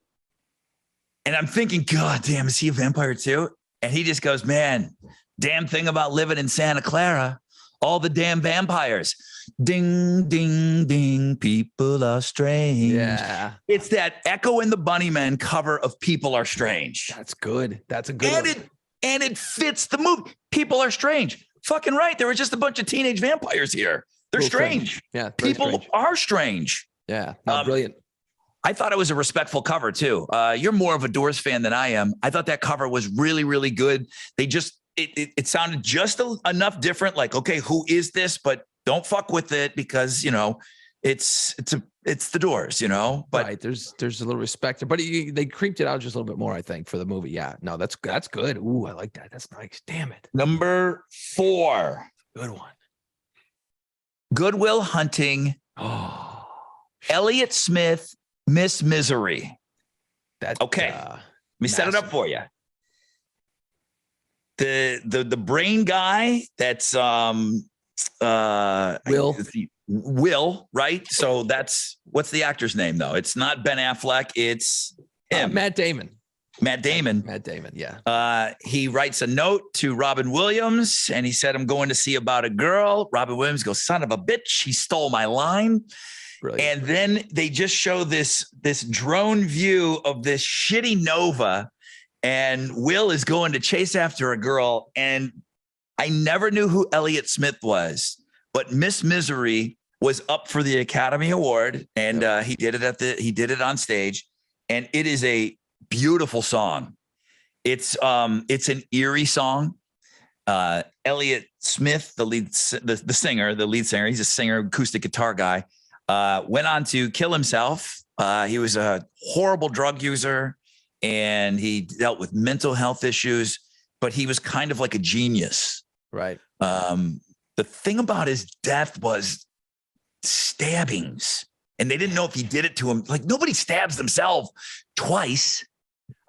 And I'm thinking, God damn, is he a vampire too? And he just goes, man, damn thing about living in Santa Clara, all the damn vampires. Ding, ding, ding, people are strange. Yeah. It's that Echo and the Bunnymen cover of People Are Strange. That's good. That's a good one. And it fits the movie. People are strange. Fucking right. There were just a bunch of teenage vampires here. They're strange. Yeah. People are strange. Yeah. No, brilliant. I thought it was a respectful cover too. You're more of a Doors fan than I am. I thought that cover was really, really good. They just, it sounded just enough different. Like, okay, who is this? But don't fuck with it because, you know, it's the Doors, you know, but right. There's a little respect there, but they creeped it out just a little bit more, I think, for the movie. Yeah, no, that's good. Ooh, I like that. That's nice. Damn it. Number 4, Good one. Good Will Hunting, Oh, Elliott Smith, Miss Misery. that Okay. Let me set it up for you. The brain guy that's Will, right? So what's the actor's name though? It's not Ben Affleck, it's him. Matt Damon. Matt Damon. Yeah. He writes a note to Robin Williams and he said, I'm going to see about a girl. Robin Williams goes, son of a bitch, he stole my line. Brilliant. And then they just show this drone view of this shitty Nova, and Will is going to chase after a girl. And I never knew who Elliott Smith was, but Miss Misery was up for the Academy Award, and he did it on stage, and it is a beautiful song. It's an eerie song. Elliott Smith, the lead singer, he's a singer, acoustic guitar guy. Went on to kill himself. He was a horrible drug user and he dealt with mental health issues, but he was kind of like a genius. Right. The thing about his death was stabbings, and they didn't know if he did it to him. Like nobody stabs themselves twice.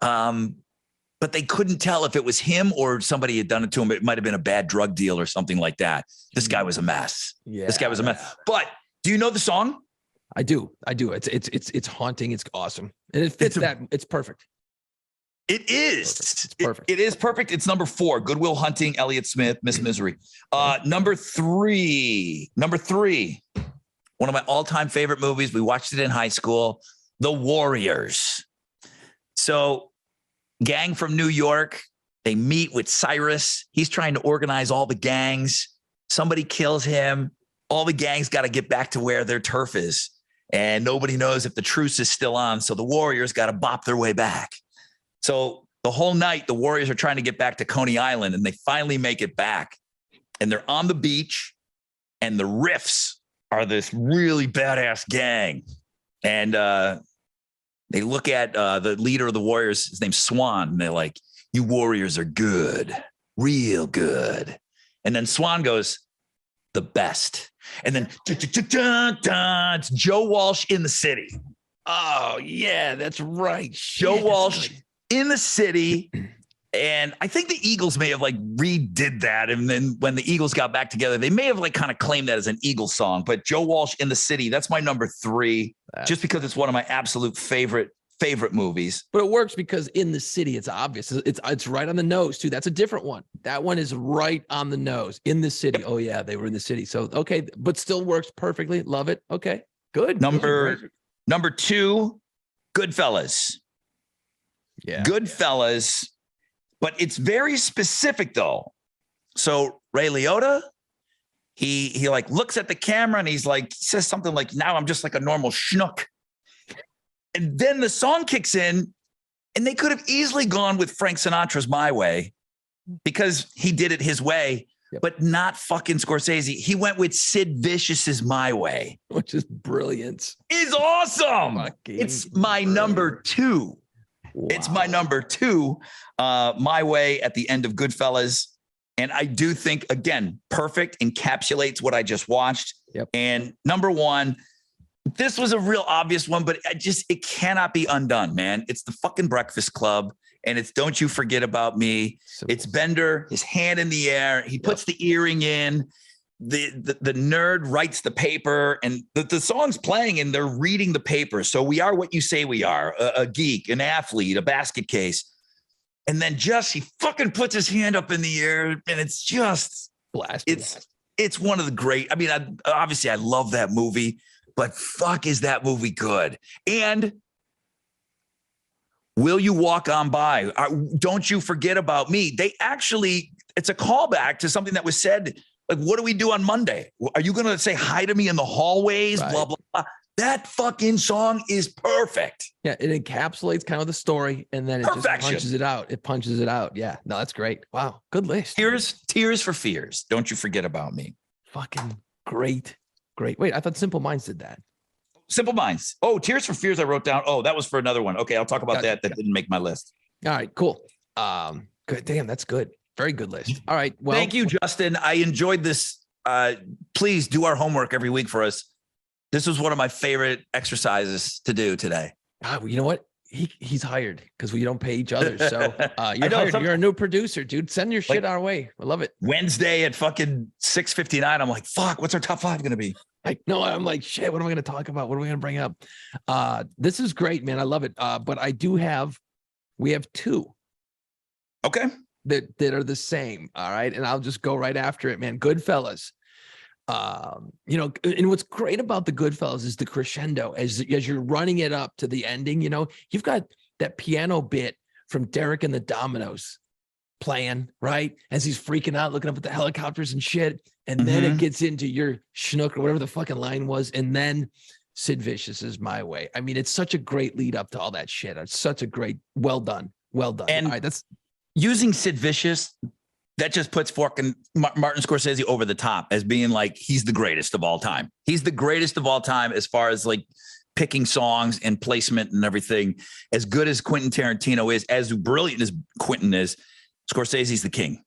But they couldn't tell if it was him or somebody had done it to him. It might've been a bad drug deal or something like that. This guy was a mess. Yeah. This guy was a mess. But do you know the song? I do. It's haunting. It's awesome. And it fits it's perfect. It is. It's perfect. It is perfect. It's number 4, Good Will Hunting, Elliott Smith, Miss Misery. Number three, one of my all-time favorite movies. We watched it in high school, The Warriors. So gang from New York, they meet with Cyrus. He's trying to organize all the gangs. Somebody kills him. All the gangs got to get back to where their turf is. And nobody knows if the truce is still on. So the Warriors got to bop their way back. So the whole night, the Warriors are trying to get back to Coney Island, and they finally make it back. And they're on the beach, and the Riffs are this really badass gang. And they look at the leader of the Warriors. His name's Swan. And they're like, you Warriors are good, real good. And then Swan goes, the best. And then it's Joe Walsh in the City. Oh, yeah, that's right. Joe Walsh in the City. And I think the Eagles may have like redid that. And then when the Eagles got back together, they may have like kind of claimed that as an Eagles song. But Joe Walsh, In the City, that's my number 3, just because it's one of my absolute favorite movies. But it works because In the City, it's obvious. It's right on the nose too. That's a different one. That one is right on the nose. In the City. Oh yeah, they were in the city. So okay, but still works perfectly. Love it. Okay, good. Number 2, Goodfellas. Yeah, Goodfellas. But it's very specific though. So Ray Liotta, he like looks at the camera and he's like, says something like, now I'm just like a normal schnook. And then the song kicks in, and they could have easily gone with Frank Sinatra's My Way because he did it his way, but not fucking Scorsese. He went with Sid Vicious's My Way, which is brilliant. It's awesome. It's my number 2. Wow. It's my number 2, My Way at the end of Goodfellas. And I do think, again, perfect, encapsulates what I just watched. Yep. And number 1, this was a real obvious one, but it cannot be undone, man. It's the fucking Breakfast Club, and it's Don't You Forget About Me. Simple. It's Bender, his hand in the air. He puts the earring in. The nerd writes the paper, and the song's playing, and they're reading the paper. So we are what you say we are, a geek, an athlete, a basket case. And then he fucking puts his hand up in the air, and it's just blast. It's one of the great. I mean, obviously I love that movie, but fuck, is that movie good? And Will You Walk On By? Don't You Forget About Me? It's a callback to something that was said. Like, what do we do on Monday? Are you going to say hi to me in the hallways? Right. Blah, blah, blah. That fucking song is perfect. Yeah, it encapsulates kind of the story, and then it just punches it out. It punches it out. Yeah, no, that's great. Wow, good list. Tears for Fears. Don't You Forget About Me. Fucking great. Wait, I thought Simple Minds did that. Simple Minds. Oh, Tears for Fears I wrote down. Oh, that was for another one. Okay, I'll talk about that. That didn't make my list. All right, cool. Good. Damn, that's good. Very good list. All right. Well, thank you, Justin. I enjoyed this. Please do our homework every week for us. This was one of my favorite exercises to do today. You know what? He's hired because we don't pay each other. So you're hired. You're a new producer, dude. Send your shit our way. I love it. Wednesday at fucking 6:59. I'm like, fuck, what's our top 5 going to be? I'm like, shit, what am I going to talk about? What are we going to bring up? This is great, man. I love it. But we have 2. Okay. That are the same. All right. And I'll just go right after it, man. Goodfellas. And what's great about the Goodfellas is the crescendo as you're running it up to the ending. You've got that piano bit from Derek and the Dominoes playing, right? As he's freaking out, looking up at the helicopters and shit. And then it gets into your schnook or whatever the fucking line was. And then Sid Vicious is My Way. I mean, it's such a great lead up to all that shit. It's such a great, well done. And all right, that's using Sid Vicious. That just puts fucking Martin Scorsese over the top as being like, he's the greatest of all time. He's the greatest of all time as far as like picking songs and placement and everything. As good as Quentin Tarantino is, as brilliant as Quentin is, Scorsese's the king.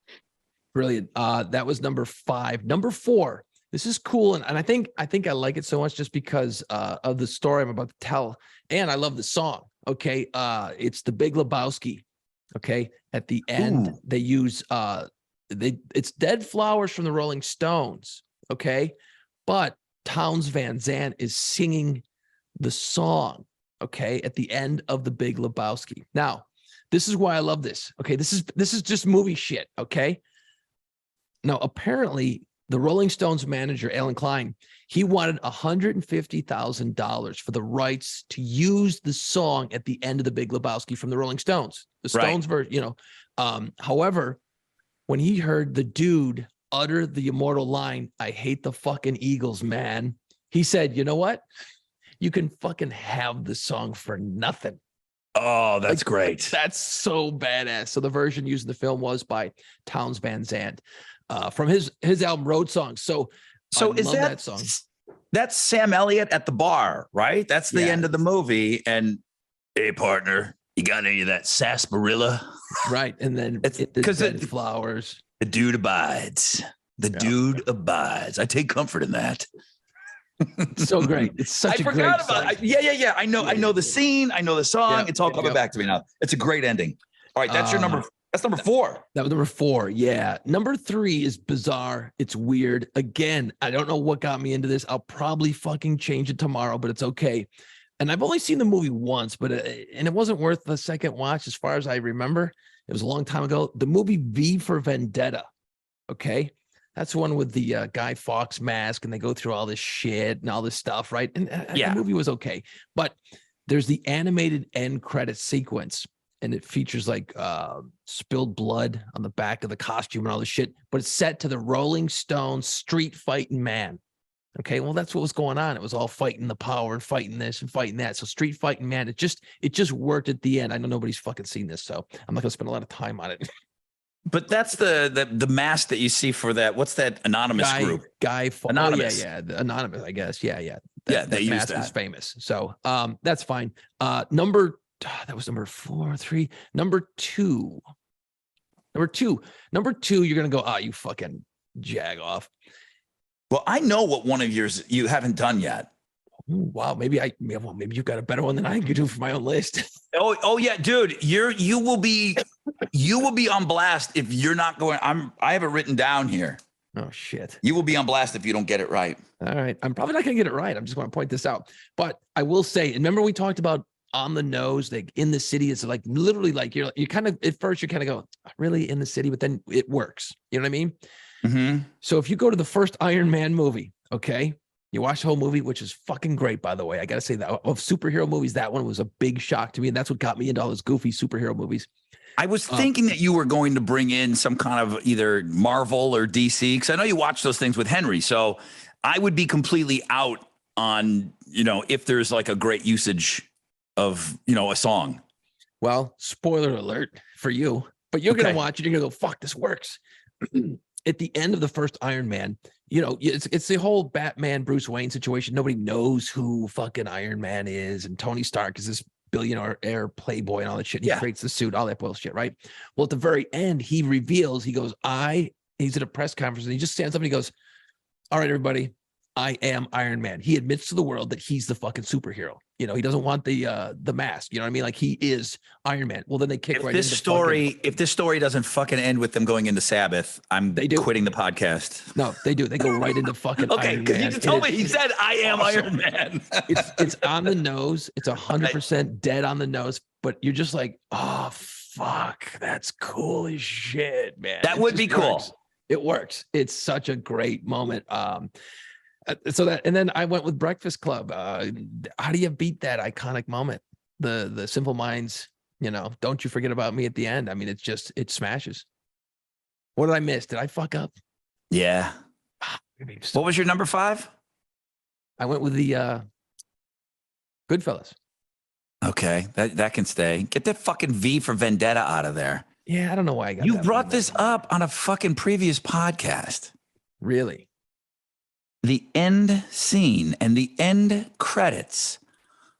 Brilliant. That was number 5. Number 4. This is cool. And I think I like it so much just because of the story I'm about to tell. And I love the song. Okay. It's The Big Lebowski. Okay. At the end, they use it's Dead Flowers from the Rolling Stones. Okay. But Townes Van Zandt is singing the song. Okay. At the end of The Big Lebowski. Now, this is why I love this. Okay. This is just movie shit. Okay. Now, apparently the Rolling Stones manager, Alan Klein, he wanted $150,000 for the rights to use the song at the end of The Big Lebowski from the Rolling Stones. The Stones version, however, when he heard the dude utter the immortal line, "I hate the fucking Eagles, man," he said, "You know what? You can fucking have the song for nothing." Oh, that's great. That's so badass. So the version used in the film was by Townes Van Zandt from his album Road Songs. So is that song? That's Sam Elliott at the bar, right? That's the end of the movie. And hey, partner, you got any of that sarsaparilla? Right. And then it's because Dead Flowers. The dude abides. The dude abides. I take comfort in that. So great. It's such a great song. I forgot about it. Yeah. I know the scene. I know the song. It's all coming back to me now. It's a great ending. All right. That's your That's number 4. That was number 4. Yeah. Number 3 is bizarre. It's weird. Again, I don't know what got me into this. I'll probably fucking change it tomorrow, but it's okay. And I've only seen the movie once, but and it wasn't worth the second watch as far as I remember. It was a long time ago. The movie V for Vendetta. Okay. That's the one with the Guy Fawkes mask, and they go through all this shit and all this stuff, right? And Yeah. the movie was okay. But there's the animated end credit sequence, and it features like spilled blood on the back of the costume and all this shit, but it's set to the Rolling Stones Street Fighting Man. Okay, well, that's what was going on. It was all fighting the power and fighting this and fighting that. So Street Fighting Man, it just worked at the end. I know nobody's fucking seen this, so I'm not gonna spend a lot of time on it. But that's the mask that you see for that. What's that anonymous group? Anonymous. Anonymous. Oh, yeah, the Anonymous, I guess. Yeah. They use mask that. is famous. So that's fine. That was number 4, 3. Number two, you're gonna go, you fucking jag off. Well, I know what one of yours you haven't done yet. Ooh, wow, maybe you've got a better one than I can do for my own list. Oh yeah, dude, you will be on blast if you're not going. I have it written down here. Oh shit. You will be on blast if you don't get it right. All right. I'm probably not gonna get it right. I'm just gonna point this out. But I will say, and remember we talked about on the nose, like in the city, it's like literally like you kind of at first you kind of go, really in the city, but then it works. You know what I mean? Mm-hmm. So if you go to the first Iron Man movie, okay, you watch the whole movie, which is fucking great, by the way. I got to say that of superhero movies, that one was a big shock to me. And that's what got me into all those goofy superhero movies. I was thinking that you were going to bring in some kind of either Marvel or DC, because I know you watch those things with Henry. So I would be completely out on, if there's like a great usage of, a song. Well, spoiler alert for you, but you're going to watch it. You're going to go, fuck, this works. At the end of the first Iron Man, it's the whole Batman Bruce Wayne situation. Nobody knows who fucking Iron Man is, and Tony Stark is this billionaire playboy and all that shit. He creates the suit, all that bullshit, right? Well, at the very end, he reveals, he goes, he's at a press conference and he just stands up and he goes, all right, everybody, I am Iron Man. He admits to the world that he's the fucking superhero. He doesn't want the mask. You know what I mean? Like he is Iron Man. Well, then they kick If this story doesn't fucking end with them going into Sabbath, I'm quitting the podcast. No, they do. They go right into fucking okay, Iron Man. because you just told me he said I am awesome. Iron Man. it's on the nose. It's 100% dead on the nose. But you're just like, oh fuck, that's cool as shit, man. That would be cool. It works. It's such a great moment. And then I went with Breakfast Club. How do you beat that iconic moment? The Simple Minds, don't you forget about me at the end. I mean, it smashes. What did I miss? Did I fuck up? Yeah. What was your number 5? I went with the Goodfellas. Okay, that can stay. Get that fucking V for Vendetta out of there. Yeah, I don't know why I got You brought this up on a fucking previous podcast. Really? The end scene and the end credits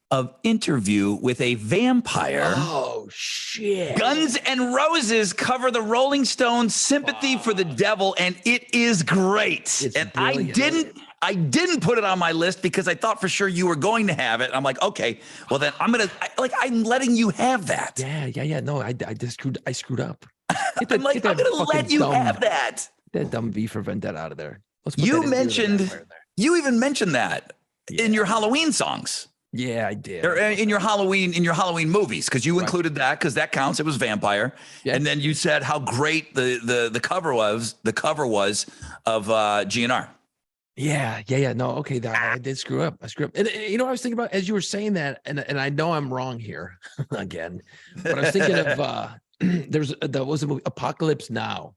of Interview with a Vampire. Oh shit. Guns N' Roses cover the Rolling Stones' Sympathy for the Devil, and it is great. And brilliant. I didn't put it on my list because I thought for sure you were going to have it. I'm like, okay, well then I'm letting you have that. Yeah. No, I screwed up. I'm gonna let you have that. That dumb V for Vendetta out of there. You even mentioned that in your Halloween songs. Yeah, I did. Or in your Halloween movies, because you included that, because that counts. It was Vampire. Yeah. And then you said how great the cover was. The cover was of GNR. Yeah. No, okay. I did screw up. I screwed up. And I was thinking about as you were saying that, and I know I'm wrong here again, but I was thinking of there was a movie Apocalypse Now.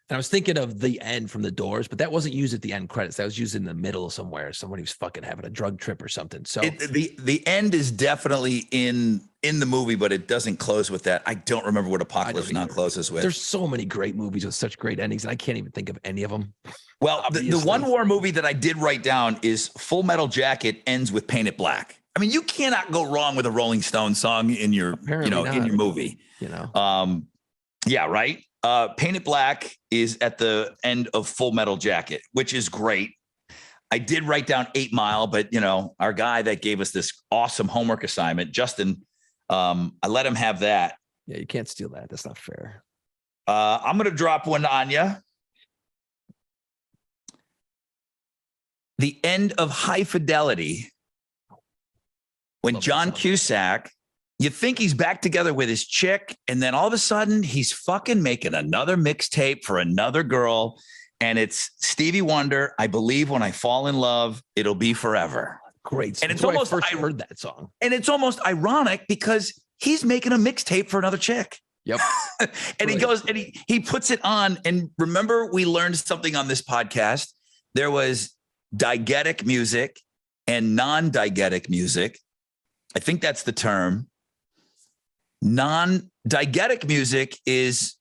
And I was thinking of the end from The Doors, but that wasn't used at the end credits. That was used in the middle somewhere. Somebody was fucking having a drug trip or something. So the end is definitely in the movie, but it doesn't close with that. I don't remember what Apocalypse Now closes with. There's so many great movies with such great endings, and I can't even think of any of them. Well, the one more movie that I did write down is Full Metal Jacket ends with Paint It Black. I mean, you cannot go wrong with a Rolling Stone song in your in your movie. Yeah, right. Paint It Black is at the end of Full Metal Jacket, which is great. I did write down 8 Mile, but our guy that gave us this awesome homework assignment, Justin, I let him have that. Yeah, you can't steal that. That's not fair. I'm going to drop one on you. The end of High Fidelity. When Love that John song. Cusack, you think he's back together with his chick, and then all of a sudden he's fucking making another mixtape for another girl. And it's Stevie Wonder. I believe when I fall in love, it'll be forever. Great song. And it's That's where almost- I first I- heard that song. And it's almost ironic because he's making a mixtape for another chick. Yep. And he Right. goes and he puts it on. And remember, we learned something on this podcast. There was diegetic music and non-diegetic music. I think that's the term. Non-diegetic music is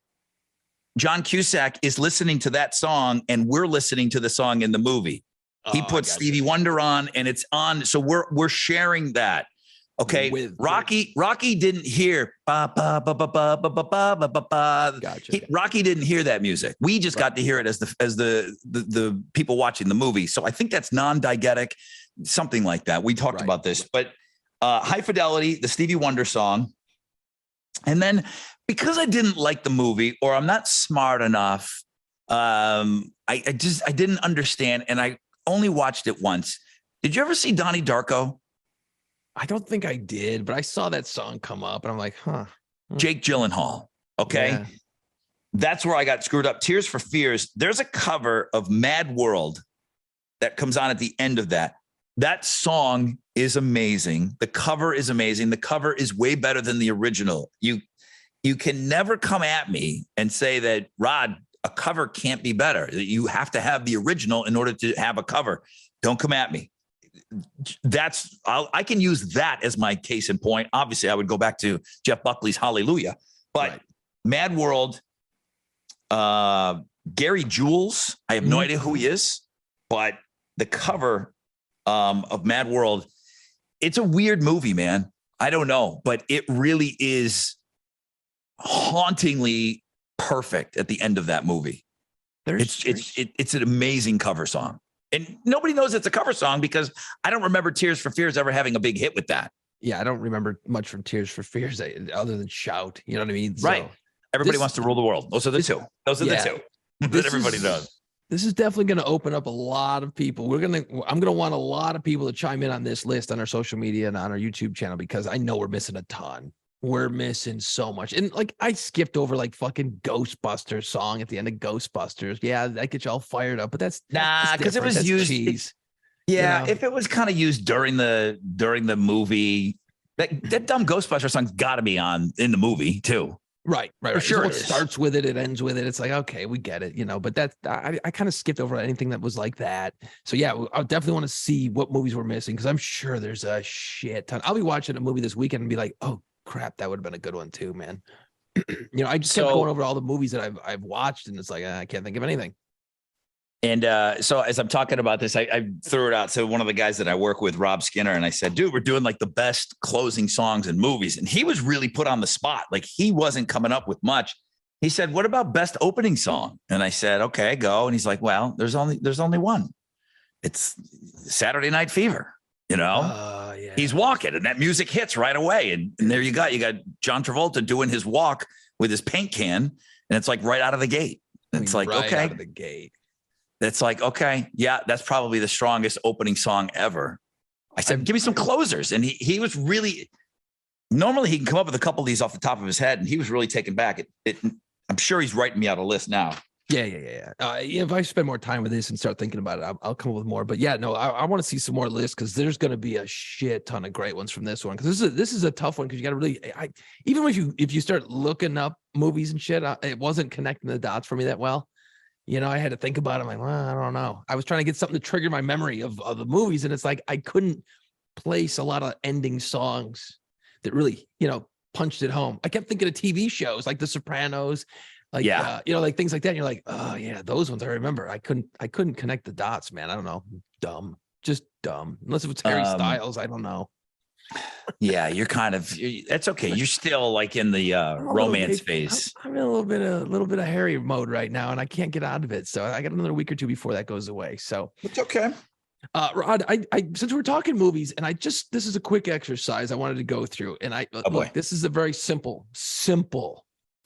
John Cusack is listening to that song and we're listening to the song in the movie. He Oh, I puts gotcha. Stevie Wonder on and it's on. So we're sharing that. Okay. With- Rocky didn't hear ba ba ba ba ba ba ba ba ba ba ba. Gotcha. Rocky didn't hear that music. We just got to hear it as the people watching the movie. So I think that's non-diegetic, something like that. We talked Right. about this, but High Fidelity, the Stevie Wonder song. And then because I didn't like the movie or I'm not smart enough, I didn't understand. And I only watched it once. Did you ever see Donnie Darko? I don't think I did, but I saw that song come up and I'm like, huh. Jake Gyllenhaal. Okay. Yeah. That's where I got screwed up. Tears for Fears. There's a cover of Mad World that comes on at the end of that. That song is amazing. The cover is amazing. The cover is way better than the original. You can never come at me and say that, Rod, a cover can't be better. You have to have the original in order to have a cover. Don't come at me. I can use that as my case in point. Obviously, I would go back to Jeff Buckley's Hallelujah, but Right. Mad World, Gary Jules, I have no idea who he is, but the cover of Mad World, it's a weird movie, man. I don't know, but it really is hauntingly perfect at the end of that movie. It's an amazing cover song. And nobody knows it's a cover song because I don't remember Tears for Fears ever having a big hit with that. Yeah, I don't remember much from Tears for Fears other than Shout. You know what I mean? Right. Everybody this- wants to rule the world. Those are the two. Those are yeah. the two that This everybody is- knows. This is definitely going to open up a lot of people. I'm going to want a lot of people to chime in on this list on our social media and on our YouTube channel because I know we're missing a ton. We're missing so much. And like I skipped over like fucking Ghostbusters song at the end of Ghostbusters. Yeah, that gets you all fired up, but that's Nah, because it different. was That's used. cheese. Yeah, know? if it was kind of used during the movie, that dumb Ghostbuster song's got to be on in the movie too. Right. sure So it it is. starts with it, it ends with it. It's like, okay, we get it, but that's I kind of skipped over anything that was like that. So yeah, I definitely want to see what movies we're missing because I'm sure there's a shit ton. I'll be watching a movie this weekend and be like, oh crap, that would have been a good one too, man. I just kept So- going over all the movies that I've watched, and it's like I can't think of anything. And so as I'm talking about this, I threw it out to one of the guys that I work with, Rob Skinner, and I said, dude, we're doing like the best closing songs in movies. And he was really put on the spot. Like he wasn't coming up with much. He said, what about best opening song? And I said, okay, go. And he's like, well, there's only one. It's Saturday Night Fever, Yeah. He's walking and that music hits right away. And there you got John Travolta doing his walk with his paint can. And it's like right out of the gate. It's like, right okay. out of the gate. It's like, okay, yeah, that's probably the strongest opening song ever. I said, give me some closers. And he was really, normally he can come up with a couple of these off the top of his head. And he was really taken back. I'm sure he's writing me out a list now. Yeah. If I spend more time with this and start thinking about it, I'll come up with more. But yeah, no, I want to see some more lists because there's going to be a shit ton of great ones from this one. Because this is a tough one because you got to really, even if you start looking up movies and shit, it wasn't connecting the dots for me that well. I had to think about it. I'm like, well, I don't know. I was trying to get something to trigger my memory of the movies, and it's like I couldn't place a lot of ending songs that really, punched it home. I kept thinking of TV shows like The Sopranos. Like, like things like that. And you're like, oh yeah, those ones I remember. I couldn't connect the dots, man. I don't know. Dumb, just dumb. Unless if it's Harry Styles, I don't know. Yeah, that's okay. You're still like in the romance phase. I'm in a little bit of Harry mode right now, and I can't get out of it. So I got another week or two before that goes away. So It's okay. Rod, I since we're talking movies, and this is a quick exercise I wanted to go through, and boy. look, this is a very simple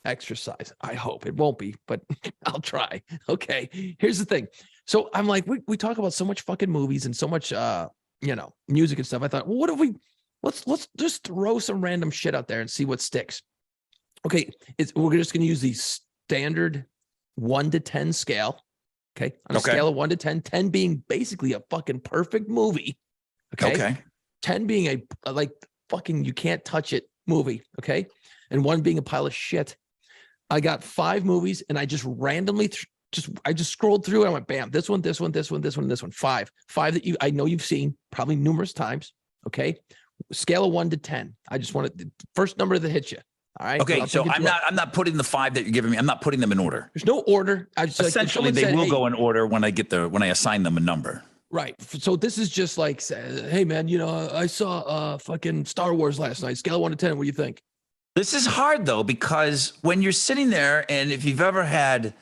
exercise. I hope it won't be, but I'll try. Okay. Here's the thing. So I'm like, we talk about so much fucking movies and so much music and stuff. I thought, well, what if let's just throw some random shit out there and see what sticks. Okay, we're just gonna use the standard 1 to 10 scale. Okay. On a scale of 1 to 10, 10 being basically a fucking perfect movie. Okay. 10 being a like fucking you can't touch it movie. Okay. And 1 being a pile of shit. I got 5 movies and I just randomly I just scrolled through and I went, bam, this one, this one, this one, this one, this one. 5 that I know you've seen probably numerous times. Okay. Scale of 1 to 10. I just wanted the first number that hits you. All right. Okay. So I'm not putting the 5 that you're giving me. I'm not putting them in order. There's no order. Essentially, they will go in order when I assign them a number. Right. So this is just like, hey man, I saw fucking Star Wars last night. Scale of 1 to 10. What do you think? This is hard though, because when you're sitting there, and if you've ever had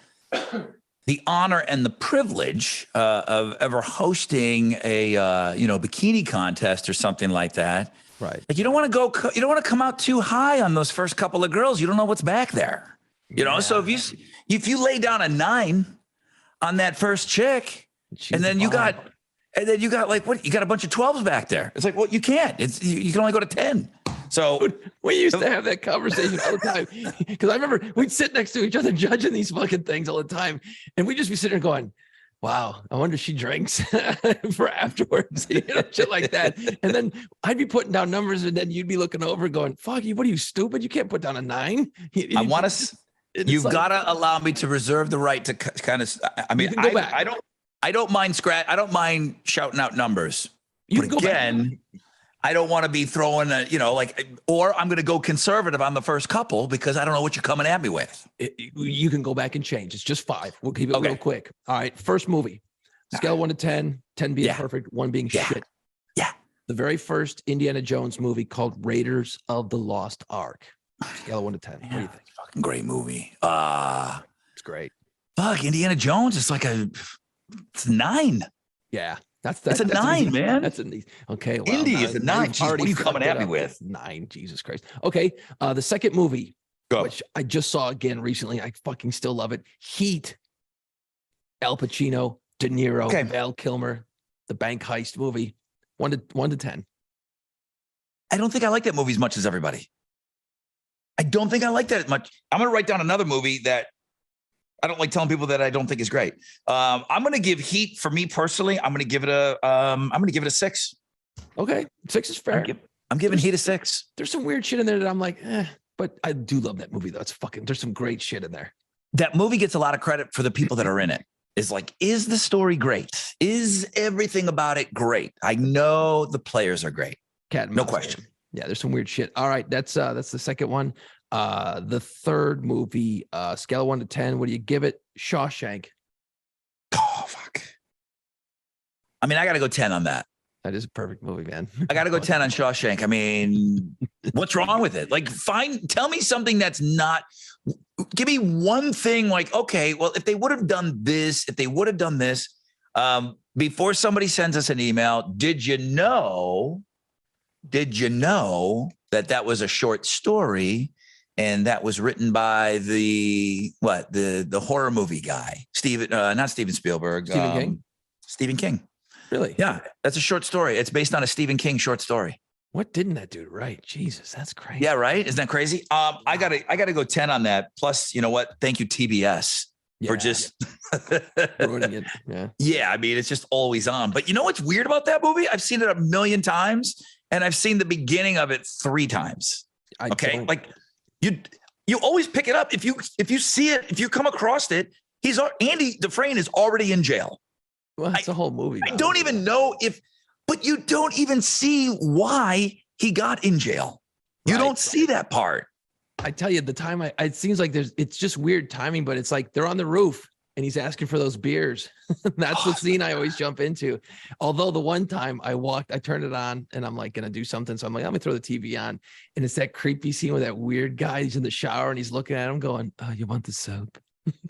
the honor and the privilege of ever hosting a bikini contest or something like that, right? Like you don't want to come out too high on those first couple of girls. You don't know what's back there, So if you lay down a 9 on that first chick, and then you got like what? You got a bunch of 12s back there. It's like, well, you can't. You can only go to 10. So we used to have that conversation all the time, because I remember we'd sit next to each other judging these fucking things all the time, and we'd just be sitting there going, wow, I wonder if she drinks for afterwards, shit like that. And then I'd be putting down numbers, and then you'd be looking over going, fuck you, what are you, stupid? You can't put down a 9. You've got to allow me to reserve the right to kind of, I mean, I don't mind shouting out numbers. But again, I don't want to be throwing or I'm going to go conservative on the first couple because I don't know what you're coming at me with. You can go back and change. It's just 5. We'll keep it real quick. All right. First movie, scale 1 to 10, 10 being perfect, 1 being shit. Yeah. The very first Indiana Jones movie called Raiders of the Lost Ark. Scale of 1 to 10. What do you think? Fucking great movie. It's great. Fuck, Indiana Jones is like it's 9. Yeah. That's a 9, man. That's a okay. Well, Indy is a 9. Jeez, what are you coming at me with? 9. Jesus Christ. Okay. The second movie, which I just saw again recently. I fucking still love it. Heat. Al Pacino, De Niro, Val Kilmer, the bank heist movie. 1 to 10. I don't think I like that movie as much as everybody. I don't think I like that as much. I'm going to write down another movie that I don't like telling people that I don't think is great. I'm going to give Heat, for me personally, I'm going to give it a 6. Okay. 6 is fair. I'm giving Heat a 6. There's some weird shit in there that I'm like, but I do love that movie though. There's some great shit in there. That movie gets a lot of credit for the people that are in it. Is the story great? Is everything about it great? I know the players are great. No question. Yeah, there's some weird shit. All right, that's the second one. The third movie, scale of 1 to 10, what do you give it? Shawshank. Oh, fuck. I mean, I got to go 10 on that. That is a perfect movie, man. I got to go 10 on Shawshank. I mean, what's wrong with it? Like, tell me something that's not, give me one thing like, okay, well, if they would have done this, before somebody sends us an email, did you know that was a short story? And that was written by the horror movie guy, not Steven Spielberg, Stephen King. Really? Yeah, that's a short story. It's based on a Stephen King short story. What didn't that dude write? Jesus, that's crazy. Yeah, right. Isn't that crazy? I gotta go 10 on that. Plus, you know what? Thank you, TBS, for just ruining it. Yeah. Yeah, I mean, it's just always on. But you know what's weird about that movie? I've seen it a million times, and I've seen the beginning of it 3 times. Like you always pick it up if you see it, if you come across it. Andy Dufresne is already in jail. Well, that's the whole movie. I don't even know but you don't even see why he got in jail. You don't see that part. I tell you, the time it seems like it's just weird timing, but it's like they're on the roof and he's asking for those beers. That's the scene I always jump into. Although the one time I turned it on and I'm like going to do something. So I'm like, let me throw the TV on. And it's that creepy scene with that weird guy. He's in the shower and he's looking at him going, oh, you want the soap?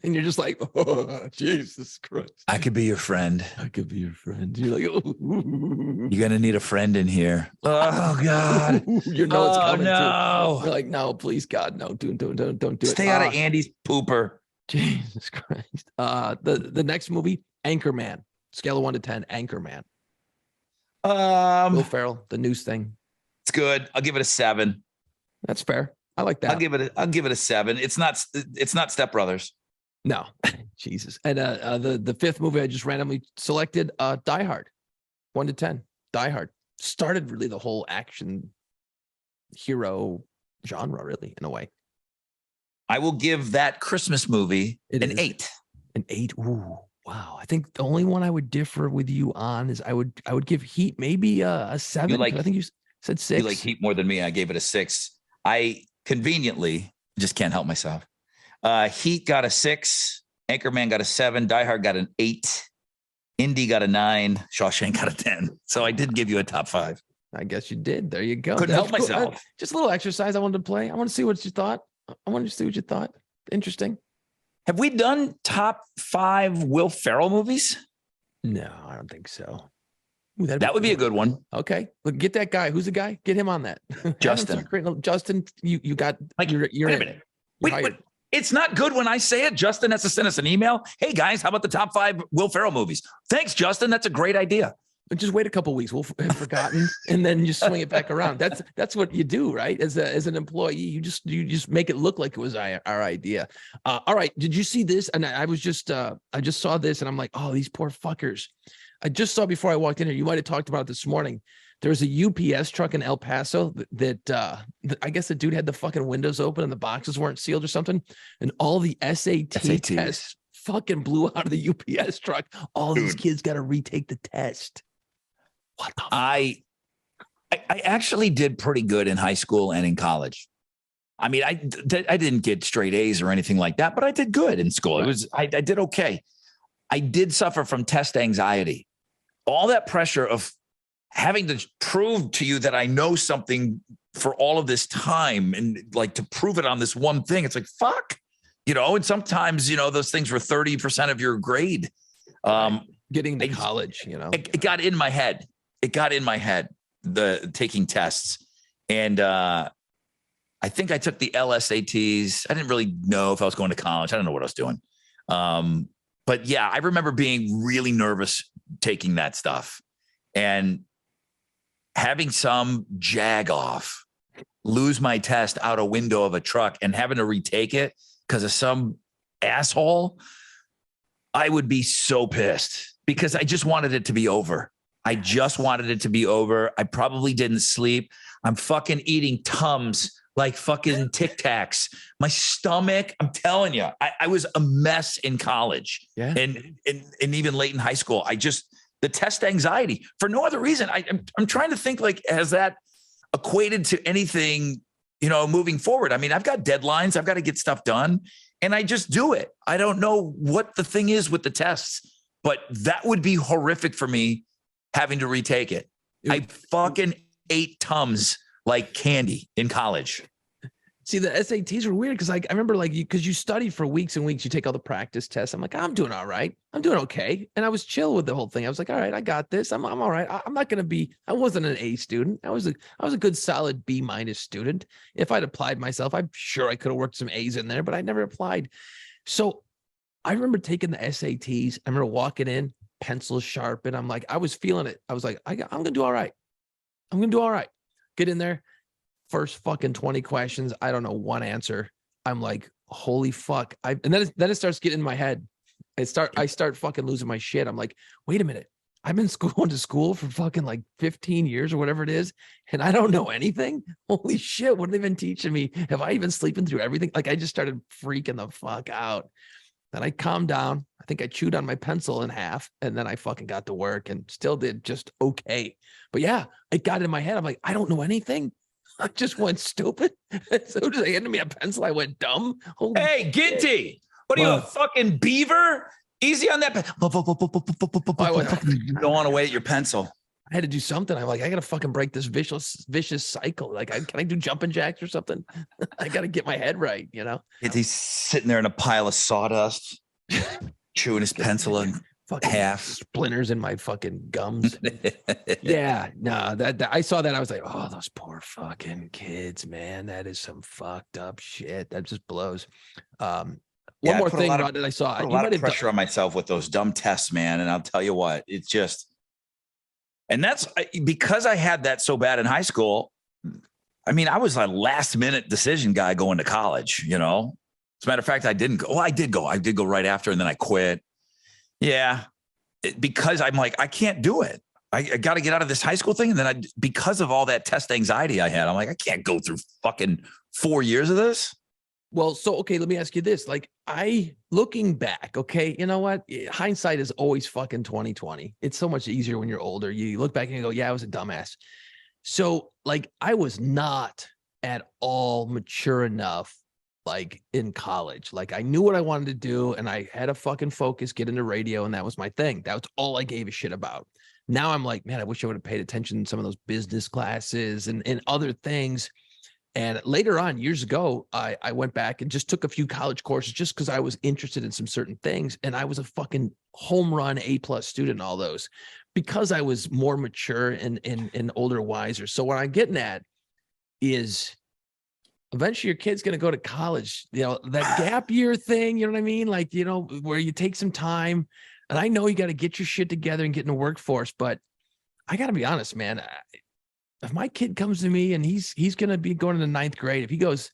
And you're just like, oh, Jesus Christ. I could be your friend. I could be your friend. You're like, oh, You're going to need a friend in here. Oh, God. you know it's coming. No. Too. You're like, no, please, God, no, don't do it. Stay out of Andy's pooper. Jesus Christ. The next movie, Anchorman. Scale of 1 to 10, Anchorman. Will Ferrell, the news thing. It's good. I'll give it a 7. That's fair. I like that. I'll give it a 7. It's not Step Brothers. No, Jesus. And the fifth movie I just randomly selected, Die Hard, 1 to 10. Die Hard started really the whole action hero genre, really, in a way. I will give that Christmas movie an 8. An 8. Ooh, wow. I think the only one I would differ with you on is I would give Heat maybe a 7. I think you said 6. You like Heat more than me. I gave it a 6. I conveniently just can't help myself. Heat got a 6. Anchorman got a 7. Die Hard got an 8. Indy got a 9. Shawshank got a 10. So I did give you a top 5. I guess you did. There you go. Couldn't help myself. Just a little exercise I wanted to play. I want to see what you thought. Interesting. Have we done top 5 Will Ferrell movies? No, I don't think so. Ooh, that would be a good one. Okay. Look, get that guy. Who's the guy? Get him on that. Justin. Justin, you got like you're wait a minute. Wait. It's not good when I say it. Justin has to send us an email. Hey guys, how about the top 5 Will Ferrell movies? Thanks, Justin. That's a great idea. But just wait a couple of weeks. We'll have forgotten, and then just swing it back around. That's what you do, right? As an employee, you just make it look like it was our idea. All right. Did you see this? And I just saw this, and I'm like, oh, these poor fuckers. I just saw before I walked in here. You might have talked about it this morning. There's a UPS truck in El Paso that I guess the dude had the fucking windows open and the boxes weren't sealed or something, and all the SAT tests fucking blew out of the UPS truck. All these kids got to retake the test. What the I actually did pretty good in high school and in college. I mean, I didn't get straight A's or anything like that, but I did good in school. Right. I did okay. I did suffer from test anxiety. All that pressure of having to prove to you that I know something for all of this time and like to prove it on this one thing. It's like, fuck, and sometimes, those things were 30% of your grade. Getting to college, it got in my head. The taking tests. And I think I took the LSATs. I didn't really know if I was going to college. I don't know what I was doing. But yeah, I remember being really nervous taking that stuff and having some jag off lose my test out a window of a truck and having to retake it because of some asshole. I would be so pissed because I just wanted it to be over. I probably didn't sleep. I'm fucking eating Tums like fucking Tic Tacs. My stomach, I'm telling you, I was a mess in college. Yeah. And even late in high school. The test anxiety for no other reason. I'm trying to think, like, has that equated to anything, moving forward? I mean, I've got deadlines. I've got to get stuff done and I just do it. I don't know what the thing is with the tests, but that would be horrific for me having to retake it. I fucking ate Tums like candy in college. See, the SATs were weird because I remember because you studied for weeks and weeks, you take all the practice tests. I'm like, I'm doing all right. I'm doing okay. And I was chill with the whole thing. I was like, all right, I got this. I'm all right. I'm not going to be, I wasn't an A student. I was a good solid B- student. If I'd applied myself, I'm sure I could have worked some A's in there, but I never applied. So I remember taking the SATs. I remember walking in, pencils sharp. And I'm like, I was feeling it. I was like, I'm going to do all right. Get in there. First fucking 20 questions. I don't know one answer. I'm like, holy fuck. And then it starts getting in my head. I start fucking losing my shit. I'm like, wait a minute. I've been going to school for fucking like 15 years or whatever it is. And I don't know anything. Holy shit. What have they been teaching me? Have I even sleeping through everything? Like I just started freaking the fuck out. Then I calmed down. I think I chewed on my pencil in half and then I fucking got to work and still did just okay. But yeah, it got in my head. I'm like, I don't know anything. I just went stupid. So as they handed me a pencil, I went dumb. Holy hey, Ginty, what are you, a fucking beaver? Easy on that. Don't want to wait at your pencil. I had to do something. I'm like, I gotta fucking break this vicious cycle. Like, can I do jumping jacks or something? I gotta get my head right, you know. He's sitting there in a pile of sawdust, chewing his pencil in Fucking half. splinters in my fucking gums. Yeah, no, that I saw that. I was like, oh, those poor fucking kids, man. That is some fucked up shit. That just blows. One Yeah, I more put a thing lot of- Rod, that I saw. Put a You lot might of have done- pressure on myself with those dumb tests, man. And I'll tell you what, it's just, and that's because I had that so bad in high school. I mean, I was a last minute decision guy going to college, you know. As a matter of fact, I didn't go. Well, I did go. I did go right after, and then I quit. Yeah, because I'm like, I can't do it. I got to get out of this high school thing. And then because of all that test anxiety I had, I'm like, I can't go through fucking 4 years of this. Well, so okay, let me ask you this. Like, looking back, okay, you know what? Hindsight is always fucking 2020. It's so much easier when you're older. You look back and you go, yeah, I was a dumbass. So, like, I was not at all mature enough, like, in college. Like, I knew what I wanted to do, and I had a fucking focus, get into radio, and that was my thing. That was all I gave a shit about. Now I'm like, man, I wish I would have paid attention to some of those business classes and other things. And later on, years ago, I went back and just took a few college courses just because I was interested in some certain things. And I was a fucking home run A+ student in all those because I was more mature and older, wiser. So what I'm getting at is eventually your kid's going to go to college, you know, that gap year thing, you know what I mean? Like, you know, where you take some time. And I know you got to get your shit together and get in the workforce, but I got to be honest, man. If my kid comes to me and he's going to be going to the 9th grade, if he goes,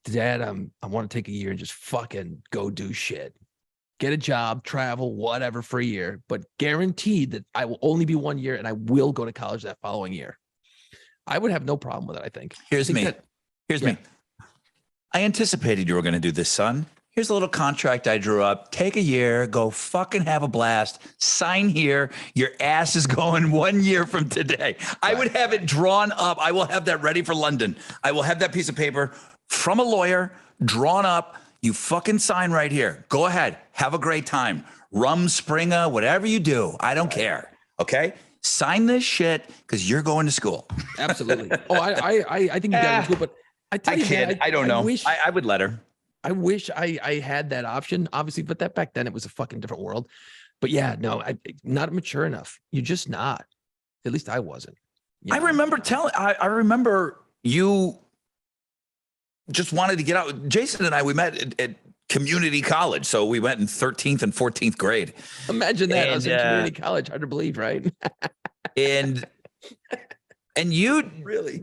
Dad, I want to take a year and just fucking go do shit, get a job, travel, whatever for a year, but guaranteed that I will only be 1 year and I will go to college that following year, I would have no problem with it. I think. Here's me. Here's me. I anticipated you were going to do this, son. Here's a little contract I drew up. Take a year, go fucking have a blast. Sign here. Your ass is going 1 year from today. I would have it drawn up. I will have that ready for London. I will have that piece of paper from a lawyer drawn up. You fucking sign right here. Go ahead. Have a great time. Rumspringa, whatever you do. I don't care. Okay? Sign this shit because you're going to school. Absolutely. Oh, I think you got to school, but I tell you, man, I don't know. I would let her. I wish I had that option, obviously, but that back then it was a fucking different world. But yeah, no, not mature enough. You're just not. At least I wasn't. I remember you just wanted to get out. Jason and I, we met at community college. So we went in 13th and 14th grade. Imagine that. I was in community college. Hard to believe, right? and you really,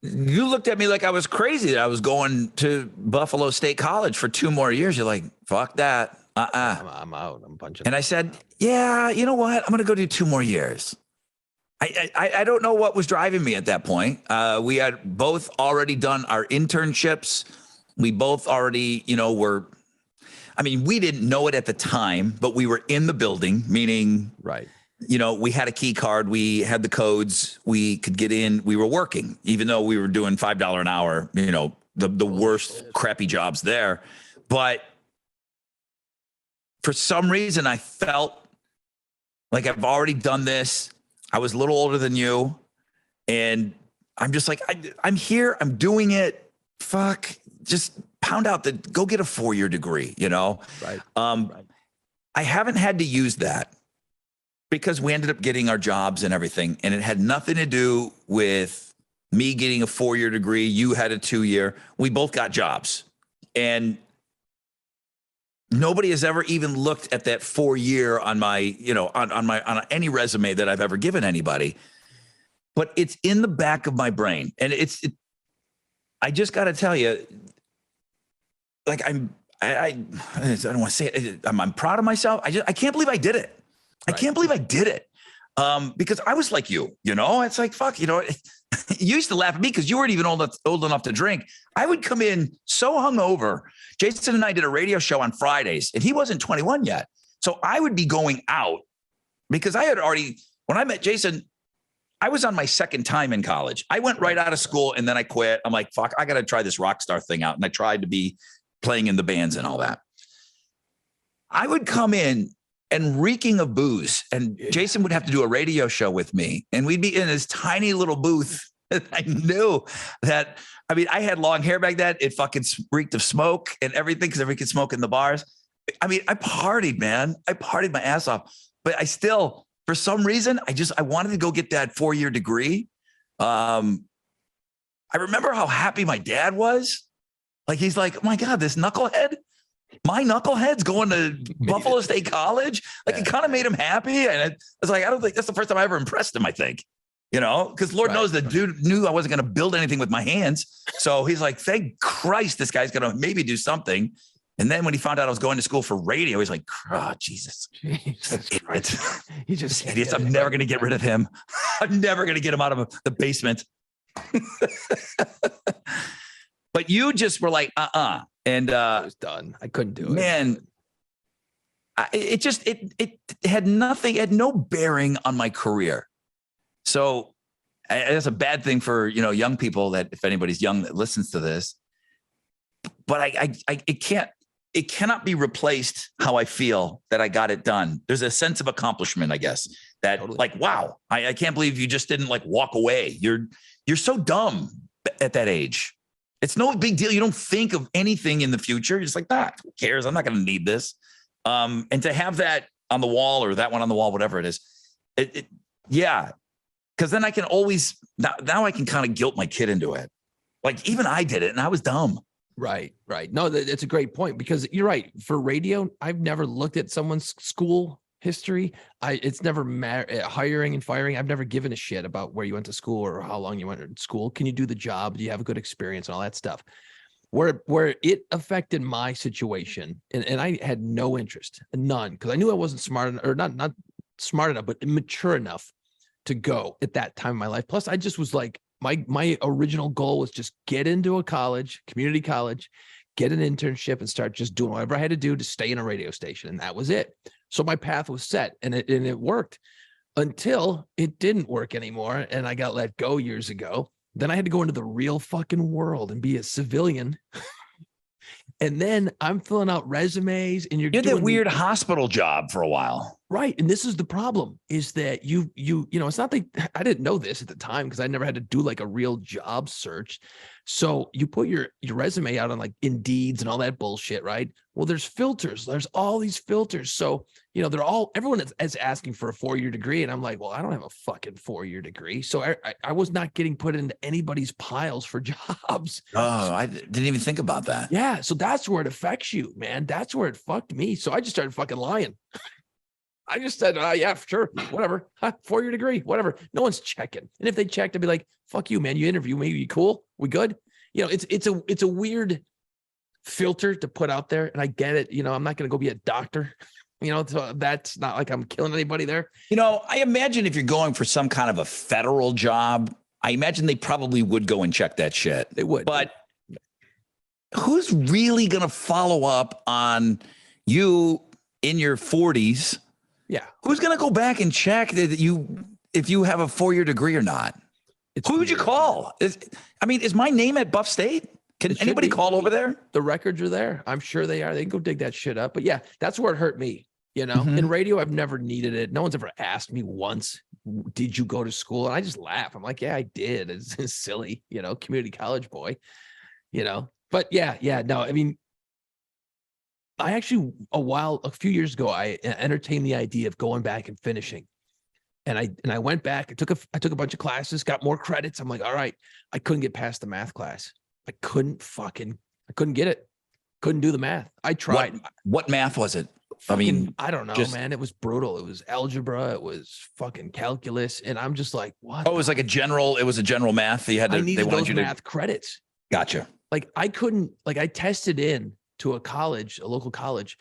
you looked at me like I was crazy that I was going to Buffalo State College for 2 more years. You're like, fuck that. I'm out. I'm punching. And I said, yeah, you know what? I'm going to go do 2 more years. I don't know what was driving me at that point. We had both already done our internships. We both already, we didn't know it at the time, but we were in the building, meaning, right. We had a key card. We had the codes. We could get in. We were working, even though we were doing $5 an hour, the worst crappy jobs there. But for some reason, I felt like I've already done this. I was a little older than you. And I'm just like, I'm here. I'm doing it. Fuck, just pound out go get a 4-year degree, Right. Right. I haven't had to use that, because we ended up getting our jobs and everything. And it had nothing to do with me getting a 4-year degree. You had a 2-year. We both got jobs. And nobody has ever even looked at that 4-year on my, on any resume that I've ever given anybody. But it's in the back of my brain. And I just got to tell you, like, I don't want to say it. I'm proud of myself. I can't believe I did it. Right. I can't believe I did it. Because I was like you, it's like, fuck, you used to laugh at me because you weren't even old enough to drink. I would come in so hungover. Jason and I did a radio show on Fridays and he wasn't 21 yet. So I would be going out because I had already, when I met Jason, I was on my 2nd time in college. I went right out of school and then I quit. I'm like, fuck, I got to try this rock star thing out. And I tried to be playing in the bands and all that. I would come in and reeking of booze. And Jason would have to do a radio show with me, and we'd be in this tiny little booth. I knew that. I mean, I had long hair back then. It fucking reeked of smoke and everything because everybody could smoke in the bars. I mean, I partied, man. I partied my ass off, but I still, for some reason, I wanted to go get that 4-year degree. I remember how happy my dad was. Like, he's like, oh my God, this knucklehead, my knucklehead's going to Buffalo State College. Like, it kind of made him happy. And I was like, I don't think that's the first time I ever impressed him, I think. You know, because Lord knows the dude knew I wasn't going to build anything with my hands. So he's like, thank Christ, this guy's going to maybe do something. And then when he found out I was going to school for radio, he's like, oh, Jesus Christ. He just idiots. I'm never going to get rid of him. I'm never going to get him out of the basement. But you just were like, And I was done. I couldn't do it. Man, it had nothing, it had no bearing on my career. So that's a bad thing for, young people, that if anybody's young that listens to this, but it cannot be replaced how I feel that I got it done. There's a sense of accomplishment, I guess, that totally. Like, wow, I can't believe you just didn't like walk away. You're so dumb at that age. It's no big deal. You don't think of anything in the future. You're just like, who cares? I'm not going to need this. And to have that on the wall, or that one on the wall, whatever it is, yeah. Because then I can always, now I can kind of guilt my kid into it. Like, even I did it and I was dumb. Right. No, it's a great point, because you're right. For radio, I've never looked at someone's school history. It's never hiring and firing. I've never given a shit about where you went to school or how long you went to school. Can you do the job? Do you have a good experience and all that stuff? Where it affected my situation, and I had no interest, none, because I knew I wasn't smart enough, or not smart enough, but mature enough to go at that time in my life. Plus, I just was like, my original goal was just get into a college, community college, get an internship, and start just doing whatever I had to do to stay in a radio station. And that was it. So my path was set, and it worked until it didn't work anymore. And I got let go years ago. Then I had to go into the real fucking world and be a civilian. And then I'm filling out resumes, and you're doing that weird hospital job for a while. Right. And this is the problem, is that you it's not that I didn't know this at the time, because I never had to do like a real job search. So you put your resume out on like Indeeds and all that bullshit, right? Well, there's filters. There's all these filters. So, everyone is asking for a 4-year degree. And I'm like, well, I don't have a fucking 4-year degree. So I was not getting put into anybody's piles for jobs. Oh, I didn't even think about that. Yeah. So that's where it affects you, man. That's where it fucked me. So I just started fucking lying. I just said, yeah, sure, whatever. 4-year degree, whatever. No one's checking. And if they checked, I'd be like, fuck you, man. You interview me. You cool? We good? It's a weird filter to put out there. And I get it. I'm not going to go be a doctor. So that's not like I'm killing anybody there. I imagine if you're going for some kind of a federal job, I imagine they probably would go and check that shit. They would. But who's really going to follow up on you in your 40s? Yeah. Who's going to go back and check that if you have a 4-year degree or not? Who would you call? Is my name at Buff State? Can anybody call over there? The records are there. I'm sure they are. They can go dig that shit up. But yeah, that's where it hurt me. Mm-hmm. In radio, I've never needed it. No one's ever asked me once, did you go to school? And I just laugh. I'm like, yeah, I did. It's silly, community college boy, but yeah. No, I actually, a few years ago, I entertained the idea of going back and finishing. And I went back, I took a bunch of classes, got more credits. I'm like, all right, I couldn't get past the math class. I couldn't get it. Couldn't do the math. I tried. What math was it? I don't know, man. It was brutal. It was algebra. It was fucking calculus. And I'm just like, what? Oh, it was like a general math. They needed wanted those you math credits. Gotcha. Like I tested in to a local college,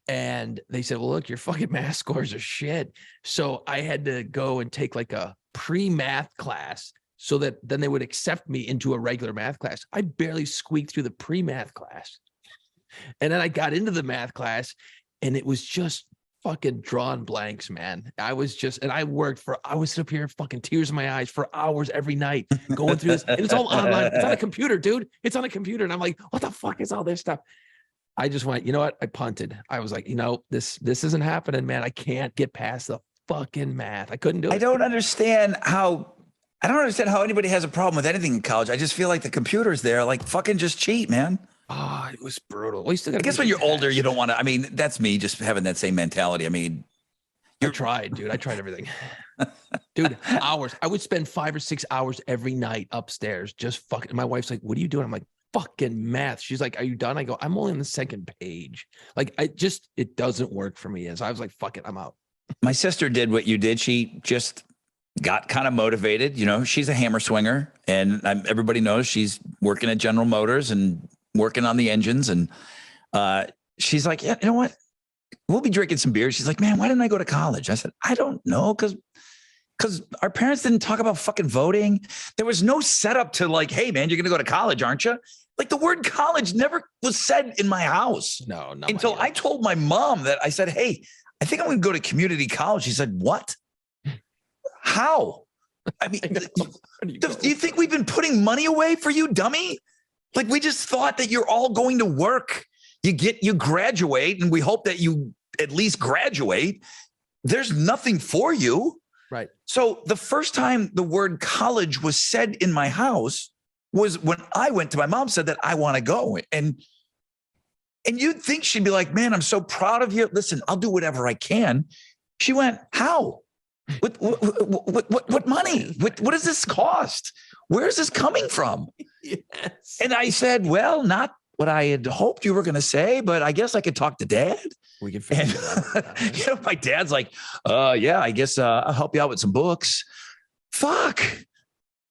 and they said, well, look, your fucking math scores are shit. So I had to go and take like a pre-math class so that then they would accept me into a regular math class. I barely squeaked through the pre-math class. And then I got into the math class, and it was just fucking drawn blanks, man. I was sitting up here fucking tears in my eyes for hours every night going through this. And it's all online. It's on a computer, dude. It's on a computer. And I'm like, what the fuck is all this stuff? I just went, you know what? I punted. I was like, this isn't happening, man. I can't get past the fucking math. I couldn't do it. I don't understand how anybody has a problem with anything in college. I just feel like the computers there, like fucking just cheat, man. Oh, it was brutal. Well, you still I gotta guess do when your you're older, test. you don't want to. I mean, that's me just having that same mentality. I mean, I tried, dude. I tried everything. Dude, hours. I would spend 5 or 6 hours every night upstairs just fucking. My wife's like, what are you doing? I'm like, fucking math. She's like, are you done? I go, I'm only on the second page. Like, it doesn't work for me. As I was like, fuck it, I'm out. my sister did what you did. She just got kind of motivated. You know, she's a hammer swinger, and everybody knows she's working at General Motors and working on the engines. And she's like, yeah, you know what? We'll be drinking some beer. She's like, man, why didn't I go to college? I said, I don't know. Because our parents didn't talk about fucking voting. There was no setup to like, hey, man, you're going to go to college, aren't you? Like the word college never was said in my house. No, Until I told my mom that I said, hey, I think I'm going to go to community college. She said, what? How? I mean, do you think we've been putting money away for you, dummy? Like we just thought that you're all going to work. You graduate, and we hope that you at least graduate. There's nothing for you. Right. So the first time the word college was said in my house was when I went to my mom, said that I want to go. And you'd think she'd be like, man, I'm so proud of you. Listen, I'll do whatever I can. She went, how? What money? What does this cost? Where is this coming from? Yes. And I said, well, not what I had hoped you were going to say, but I guess I could talk to Dad. We can figure And, it out. my dad's like, yeah, I guess I'll help you out with some books. Fuck.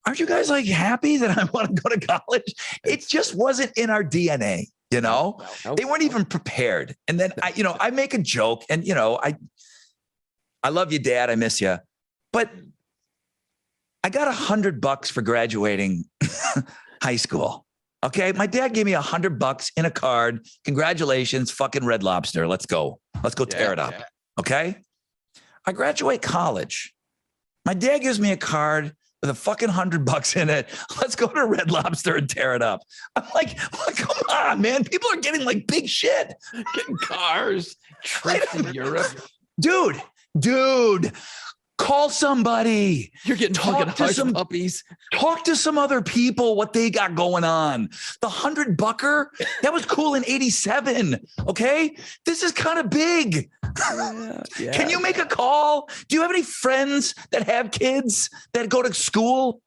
Aren't you guys like happy that I want to go to college? It just wasn't in our DNA, you know? No. They weren't even prepared. And then I make a joke, and I love you, Dad. I miss you. But I got $100 for graduating high school. Okay. My dad gave me $100 in a card. Congratulations, fucking Red Lobster. Let's go. Let's go tear it up. Yeah. Okay. I graduate college. My dad gives me a card with a fucking $100 in it. Let's go to Red Lobster and tear it up. I'm like, come on, man. People are getting like big shit. Getting cars, trips in Europe. Dude, call somebody. You're getting fucking Talk to hush some- puppies. Talk to some other people what they got going on. The $100, that was cool in 87. Okay. This is kind of big. Yeah. Can you make a call? Do you have any friends that have kids that go to school?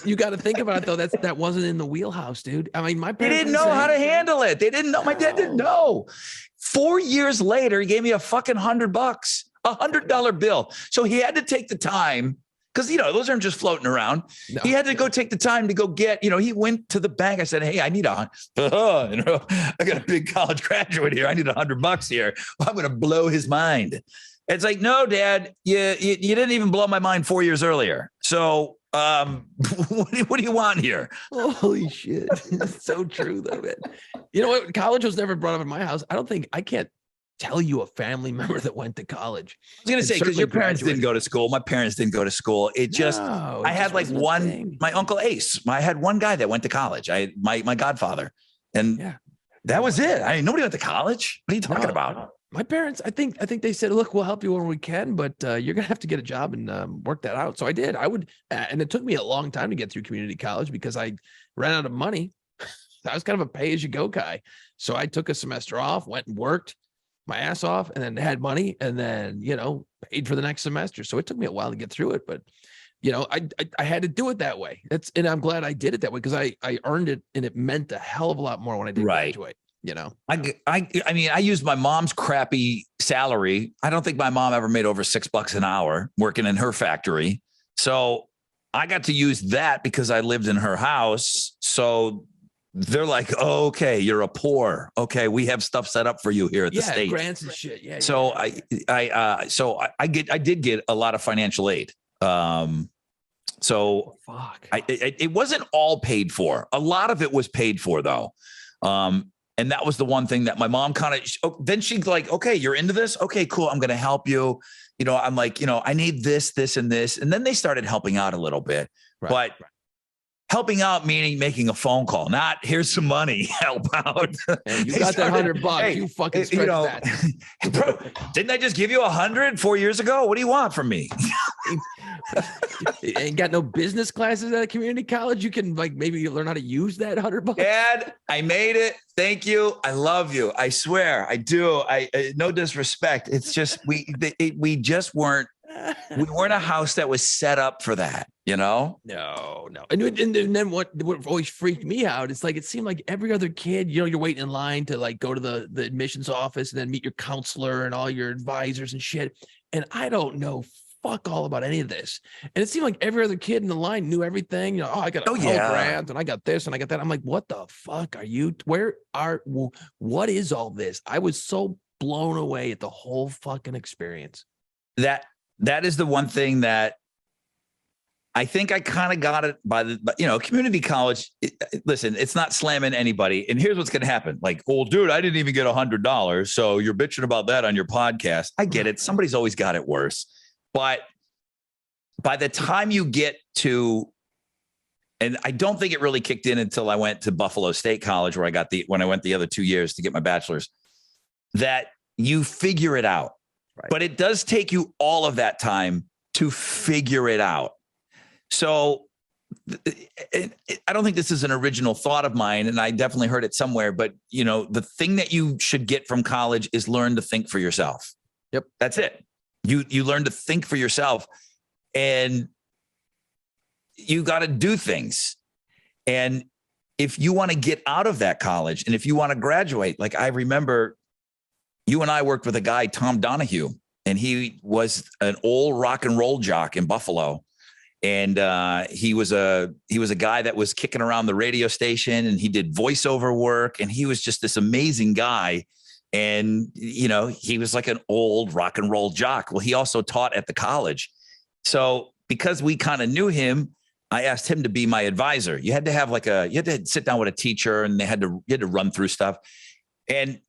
You got to think about it though. That wasn't in the wheelhouse, dude. I mean, my They parents didn't know how to handle it. They didn't know. My dad didn't know. 4 years later, he gave me a fucking $100, $100 bill. So he had to take the time, because those aren't just floating around. No. He had to go take the time to go get, he went to the bank. I said, hey, I need I got a big college graduate here. I need $100 here. I'm going to blow his mind. It's like, no, Dad, you didn't even blow my mind 4 years earlier. So what do you want here? Holy shit. That's so true though, man. You know what? College was never brought up in my house. I can't tell you a family member that went to college. I was going to say, because your parents didn't go to school. My parents didn't go to school. It just, No, it I had just like wasn't a one, thing. my Uncle Ace, I had one guy that went to college. My godfather. And Yeah. that was it. I mean, nobody went to college. What are you talking No, about? My parents, I think they said, look, we'll help you when we can, but you're going to have to get a job and work that out. So I did. And it took me a long time to get through community college because I ran out of money. I was kind of a pay as you go guy. So I took a semester off, went and worked my ass off, and then had money, and then, paid for the next semester. So it took me a while to get through it, but I had to do it that way. And I'm glad I did it that way because I earned it, and it meant a hell of a lot more when I did Right. graduate. I mean, I used my mom's crappy salary. I don't think my mom ever made over $6 an hour working in her factory. So I got to use that because I lived in her house. So they're like, oh, okay, you're a poor. Okay, we have stuff set up for you here at the state. Grants and shit. Yeah. So I did get a lot of financial aid. So Fuck. it wasn't all paid for. A lot of it was paid for though. And that was the one thing that my mom then she's like, okay, you're into this. Okay, cool. I'm going to help you. I'm like, I need this, this, and this. And then they started helping out a little bit, but Helping out meaning making a phone call, not here's some money, help out. And you They got that started- $100. hey, You fucking stretch that. bro, didn't I just give you 100 4 years ago? What do you want from me? Ain't got no business classes at a community college. You can like maybe learn how to use that $100. Dad, I made it. Thank you. I love you. I swear I do. I no disrespect. It's just we just weren't. We weren't a house that was set up for that, you know? No. And then what always freaked me out, it's like it seemed like every other kid, you know, you're waiting in line to like go to the admissions office and then meet your counselor and all your advisors and shit. And I don't know fuck all about any of this. And it seemed like every other kid in the line knew everything. You know, I got a grant and I got this and I got that. I'm like, what the fuck are you? What is all this? I was so blown away at the whole fucking experience. That is the one thing that I think I kind of got it by community college. Listen, it's not slamming anybody. And here's what's going to happen. Like, well, dude, I didn't even get $100. So you're bitching about that on your podcast. I get it. Somebody's always got it worse. But by the time you get to, and I don't think it really kicked in until I went to Buffalo State College, where when I went the other 2 years to get my bachelor's, that you figure it out. Right. But it does take you all of that time to figure it out. So I don't think this is an original thought of mine, and I definitely heard it somewhere. But, you know, the thing that you should get from college is learn to think for yourself. Yep. That's it. You learn to think for yourself, and you got to do things. And if you want to get out of that college and if you want to graduate, like I remember you and I worked with a guy, Tom Donahue, and he was an old rock and roll jock in Buffalo. And he was a guy that was kicking around the radio station, and he did voiceover work, and he was just this amazing guy. And, you know, he was like an old rock and roll jock. Well, he also taught at the college. So because we kind of knew him, I asked him to be my advisor. You had to sit down with a teacher, and you had to run through stuff. And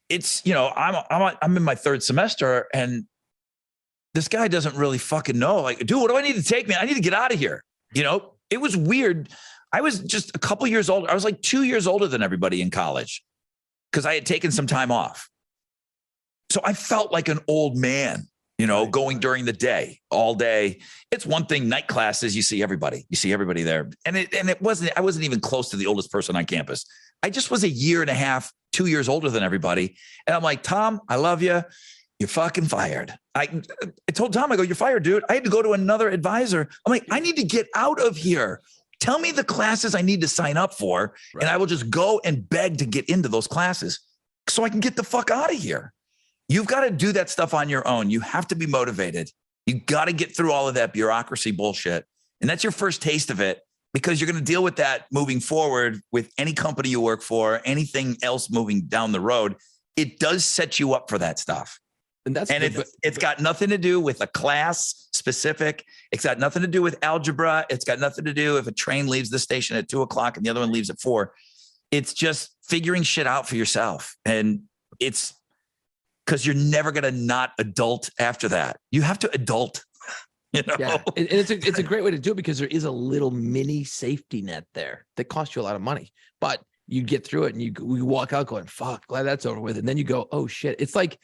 it's, you know, I'm in my third semester, and this guy doesn't really fucking know. Like, dude, what do I need to take, man? I need to get out of here. You know, it was weird. I was just a couple years older. I was like 2 years older than everybody in college because I had taken some time off. So I felt like an old man, you know, going during the day, all day. It's one thing, night classes, you see everybody there. And I wasn't even close to the oldest person on campus. I just was a year and a half, 2 years older than everybody. And I'm like, Tom, I love you. You're fucking fired. I told Tom, I go, you're fired, dude. I had to go to another advisor. I'm like, I need to get out of here. Tell me the classes I need to sign up for, right, and I will just go and beg to get into those classes so I can get the fuck out of here. You've got to do that stuff on your own. You have to be motivated. You got to get through all of that bureaucracy bullshit. And that's your first taste of it, because you're going to deal with that moving forward with any company you work for, anything else moving down the road. It does set you up for that stuff. And it's got nothing to do with a class specific. It's got nothing to do with algebra. It's got nothing to do if a train leaves the station at 2:00 and the other one leaves at 4. It's just figuring shit out for yourself. And it's because you're never going to not adult after that. You have to adult, you know? Yeah. And it's a great way to do it, because there is a little mini safety net there that costs you a lot of money, but you get through it and you walk out going, fuck, glad that's over with. And then you go, oh shit. It's like,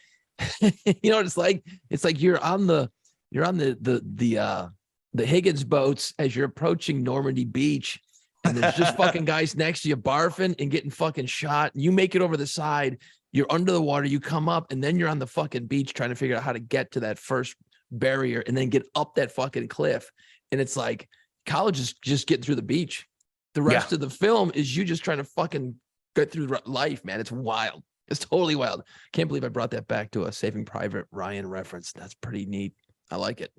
you know what it's like? It's like you're on the Higgins boats as you're approaching Normandy Beach, and there's just fucking guys next to you barfing and getting fucking shot. You make it over the side, you're under the water, you come up, and then you're on the fucking beach trying to figure out how to get to that first barrier and then get up that fucking cliff. And it's like college is just getting through the beach. The rest of the film is you just trying to fucking get through life, man. It's wild. It's totally wild. Can't believe I brought that back to a Saving Private Ryan reference. That's pretty neat. I like it.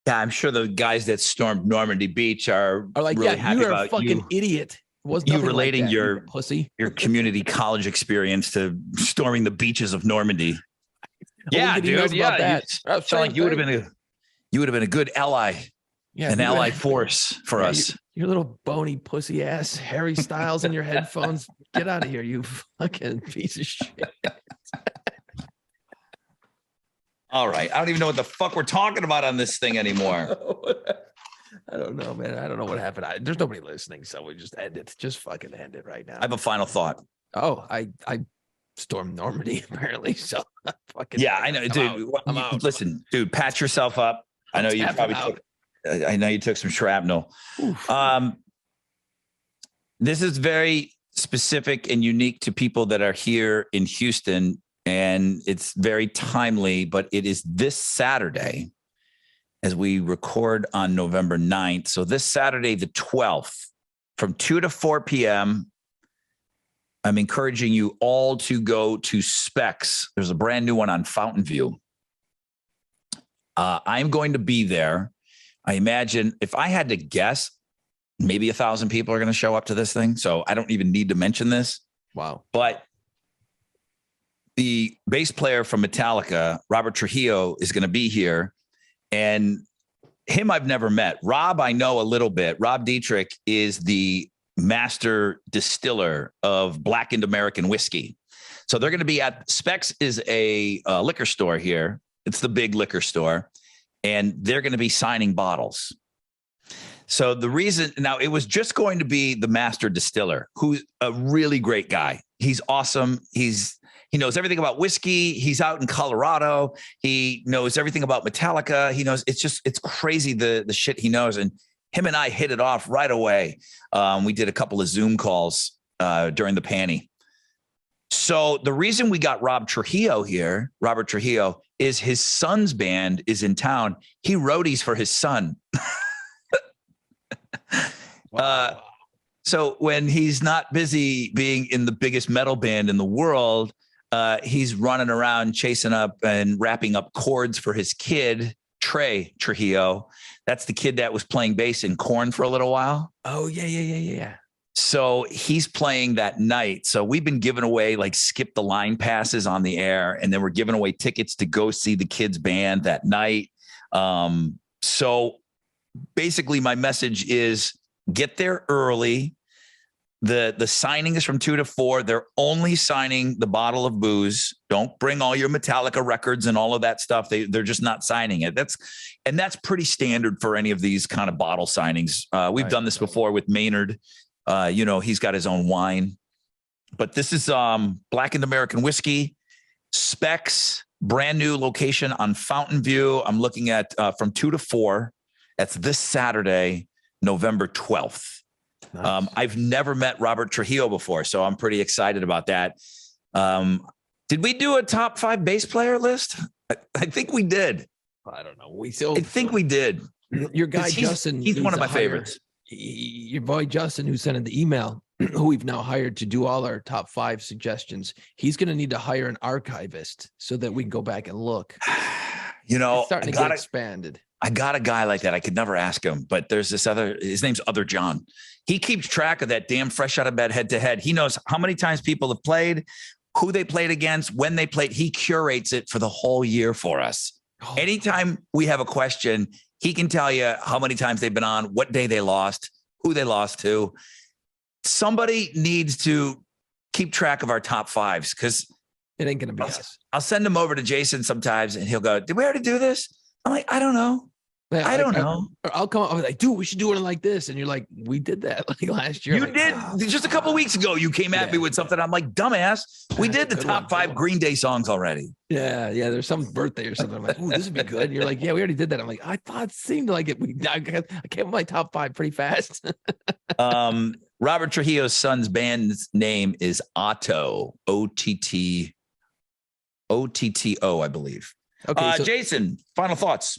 Yeah, I'm sure the guys that stormed Normandy Beach are like, really yeah, happy you're about a fucking idiot. You relating like that, your pussy, your community college experience to storming the beaches of Normandy. Yeah, dude. Yeah, you would have been a good ally. Yeah, an ally force for us. Your little bony pussy ass, Harry Styles in your headphones. Get out of here, you fucking piece of shit. All right. I don't even know what the fuck we're talking about on this thing anymore. I don't know, man. I don't know what happened. There's nobody listening, so we just end it. Just fucking end it right now. I have a final thought. Oh, I stormed Normandy apparently. So fucking Yeah, I know, dude. I'm out. Listen, dude, pat yourself up. I know you probably took, I know you took some shrapnel. Oof. This is very specific and unique to people that are here in Houston, and it's very timely, but it is this Saturday as we record on November 9th. So this Saturday, the 12th, from 2 to 4 p.m., I'm encouraging you all to go to Specs. There's a brand new one on Fountain View. I'm going to be there. I imagine if I had to guess, maybe 1,000 people are going to show up to this thing. So I don't even need to mention this. Wow. But the bass player from Metallica, Robert Trujillo, is going to be here. And him I've never met. Rob, I know a little bit. Rob Dietrich is the master distiller of blackened American whiskey. So they're going to be at Specs is a liquor store here. It's the big liquor store. And they're going to be signing bottles. So the reason now it was just going to be the master distiller, who's a really great guy. He's awesome. He knows everything about whiskey. He's out in Colorado. He knows everything about Metallica. He knows it's crazy the shit he knows. And him and I hit it off right away. We did a couple of Zoom calls during the panty. So the reason we got Robert Trujillo, is his son's band is in town. He roadies for his son. Wow. So when he's not busy being in the biggest metal band in the world, he's running around chasing up and wrapping up chords for his kid, Trey Trujillo. That's the kid that was playing bass in Korn for a little while. Oh, yeah. So he's playing that night. So we've been giving away like skip the line passes on the air. And then we're giving away tickets to go see the kids band that night. So basically my message is get there early. The signing is from 2 to 4. They're only signing the bottle of booze. Don't bring all your Metallica records and all of that stuff. They're just not signing it. That's pretty standard for any of these kind of bottle signings. We've done this before with Maynard. He's got his own wine, but this is blackened American whiskey. Specs, brand new location on Fountain View. I'm looking at from 2 to 4. That's this Saturday, November 12th. Nice. I've never met Robert Trujillo before, so I'm pretty excited about that. Did we do a top 5 bass player list? I think we did. I don't know. I think we did. Your guy, Justin. He's one of my favorites. Your boy, Justin, who sent in the email, who we've now hired to do all our top 5 suggestions. He's going to need to hire an archivist so that we can go back and look. It's starting to get expanded. I got a guy like that. I could never ask him, but there's his name's Other John. He keeps track of that damn fresh out of bed head to head. He knows how many times people have played, who they played against, when they played. He curates it for the whole year for us. Oh. Anytime we have a question, he can tell you how many times they've been on, what day they lost, who they lost to. Somebody needs to keep track of our top 5s because it ain't going to be us. I'll send him over to Jason sometimes and he'll go, did we already do this? I'm like, I don't know. Man, I don't know. I'll come up like, dude, we should do it like this. And you're like, we did that like last year. You did just a couple of weeks ago. You came at me with something. I'm like, dumbass. We did the top 5 Green Day songs already. Yeah. There's some birthday or something. I'm like, ooh, this would be good. And you're like, yeah, we already did that. I'm like, I thought it seemed like it. I came with my top 5 pretty fast. Robert Trujillo's son's band's name is Otto, OTTO, I believe. Okay, Jason, final thoughts.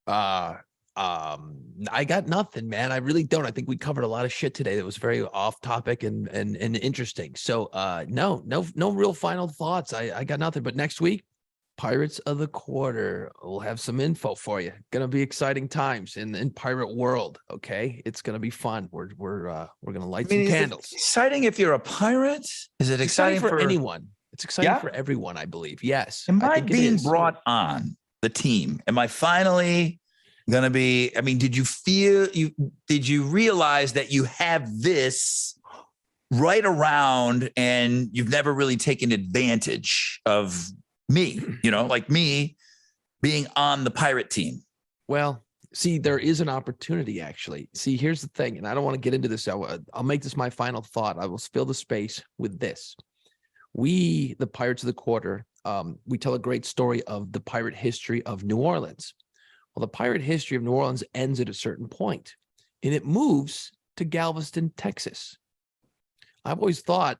I got nothing, man. I really don't. I think we covered a lot of shit today that was very off topic and interesting. So no real final thoughts. I got nothing. But next week, Pirates of the Quarter. We'll have some info for you. Gonna be exciting times in pirate world. Okay, it's gonna be fun. We're gonna light some candles. Exciting if you're a pirate. Is it exciting for anyone? It's exciting for everyone, I believe. Yes. Am I being brought on the team? Am I finally going to be? I mean, did you realize that you have this right around and you've never really taken advantage of me, like me being on the pirate team? Well, See, there is an opportunity, actually. See, here's the thing, and I don't want to get into this. I'll make this my final thought. I will fill the space with this. We, the Pirates of the Quarter, we tell a great story of the pirate history of New Orleans. Well, the pirate history of New Orleans ends at a certain point, and it moves to Galveston, Texas. I've always thought,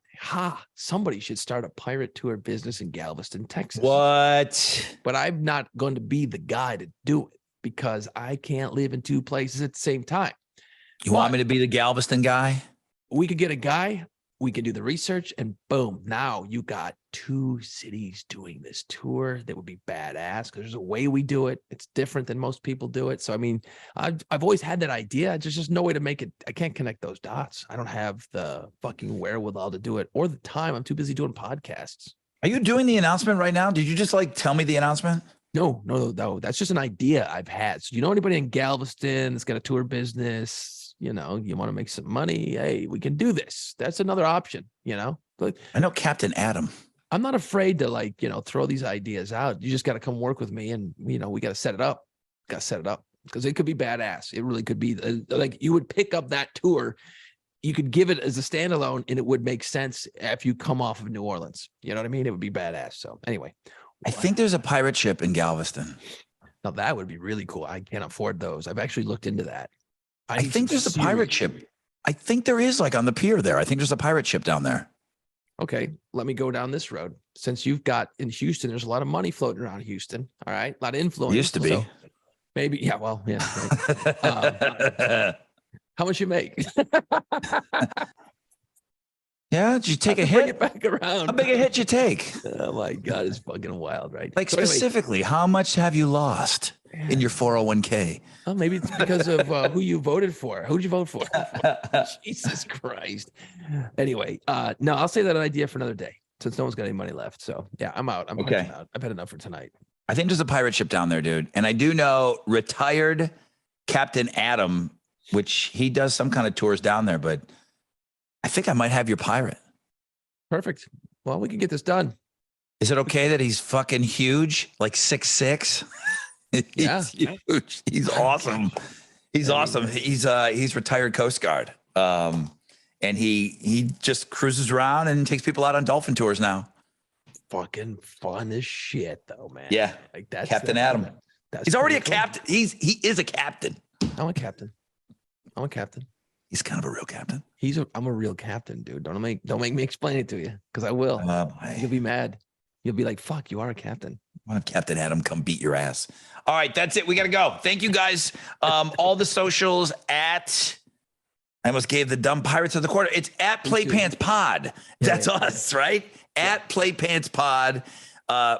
somebody should start a pirate tour business in Galveston, Texas. What? But I'm not going to be the guy to do it because I can't live in two places at the same time. You want me to be the Galveston guy? We could get a guy, we can do the research, and boom, now you got 2 cities doing this tour that would be badass because there's a way we do it. It's different than most people do it. So, I mean, I've always had that idea. There's just no way to make it. I can't connect those dots. I don't have the fucking wherewithal to do it or the time. I'm too busy doing podcasts. Are you doing the announcement right now? Did you just like tell me the announcement? No. That's just an idea I've had. So, you know anybody in Galveston that's got a tour business? You know, you want to make some money? Hey, we can do this. That's another option. You know, but I know Captain Adam. I'm not afraid to throw these ideas out. You just got to come work with me, and we got to set it up. Got to set it up because it could be badass. It really could be. Like you would pick up that tour, you could give it as a standalone, and it would make sense if you come off of New Orleans. You know what I mean? It would be badass. So anyway, I think there's a pirate ship in Galveston. now that would be really cool. I can't afford those. I've actually looked into that. I think there's a pirate ship. I think there is, like on the pier there. I think there's a pirate ship down there. Okay, let me go down this road. Since you've got in Houston, there's a lot of money floating around Houston. All right, a lot of influence. Used to be. So maybe, yeah. Well, yeah. Right. How much you make? Yeah, did you take a Bring hit? it back around. How big a hit you take? Oh my God, it's fucking wild, right? Like So anyway, specifically, how much have you lost in your 401k? oh, maybe it's because of who you voted for. Who'd you vote for? Jesus Christ. Anyway, no, I'll say that idea for another day since no one's got any money left. So yeah, I'm out. I'm Okay. out. I've had enough for tonight. I think there's a pirate ship down there, dude. And I do know retired Captain Adam, which he does some kind of tours down there, but I think I might have your pirate. Perfect. Well, we can get this done. Is it okay that he's fucking huge, like 6'6"? Yeah. He's huge. He's awesome. He's awesome. He's retired Coast Guard. And he just cruises around and takes people out on dolphin tours now. Fucking fun as shit, though, man. Yeah. Like that's Captain Adam. That's He's already a pretty cool. captain. He is a captain. I'm a captain. I'm a captain. He's kind of a real captain. I'm a real captain, dude. Don't make me explain it to you because I will. You'll be mad. You'll be like, fuck, you are a captain. Why don't Captain Adam come beat your ass? All right, that's it. We got to go. Thank you guys. All the socials at, I almost gave the dumb Pirates of the Quarter. It's at Playpants Pod. That's us, right? At Playpants Pod.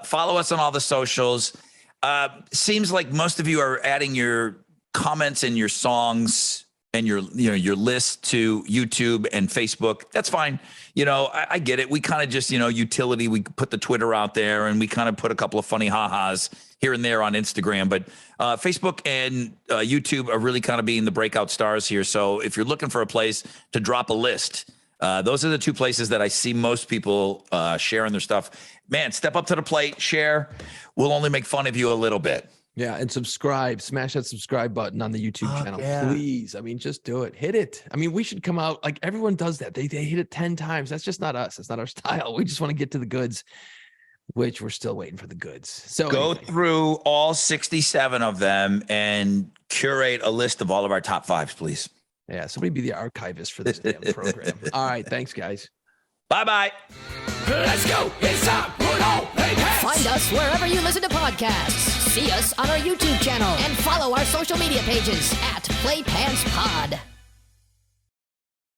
Follow us on all the socials. Seems like most of you are adding your comments and your songs and your list to YouTube and Facebook. That's fine. I get it. We kind of just, utility. We put the Twitter out there and we kind of put a couple of funny ha-has here and there on Instagram. But Facebook and YouTube are really kind of being the breakout stars here. So if you're looking for a place to drop a list, those are the two places that I see most people sharing their stuff. Man, step up to the plate, share. We'll only make fun of you a little bit. Yeah, and subscribe. Smash that subscribe button on the YouTube channel, please. I mean, just do it. Hit it. I mean, we should come out like everyone does that. They hit it 10 times. That's just not us. That's not our style. We just want to get to the goods, which we're still waiting for the goods. So go through all 67 of them and curate a list of all of our top fives, please. Yeah, somebody be the archivist for this damn program. All right, thanks, guys. Bye-bye. Let's go. It's time. Put on Playpants. Find us wherever you listen to podcasts. See us on our YouTube channel and follow our social media pages at Playpants Pod.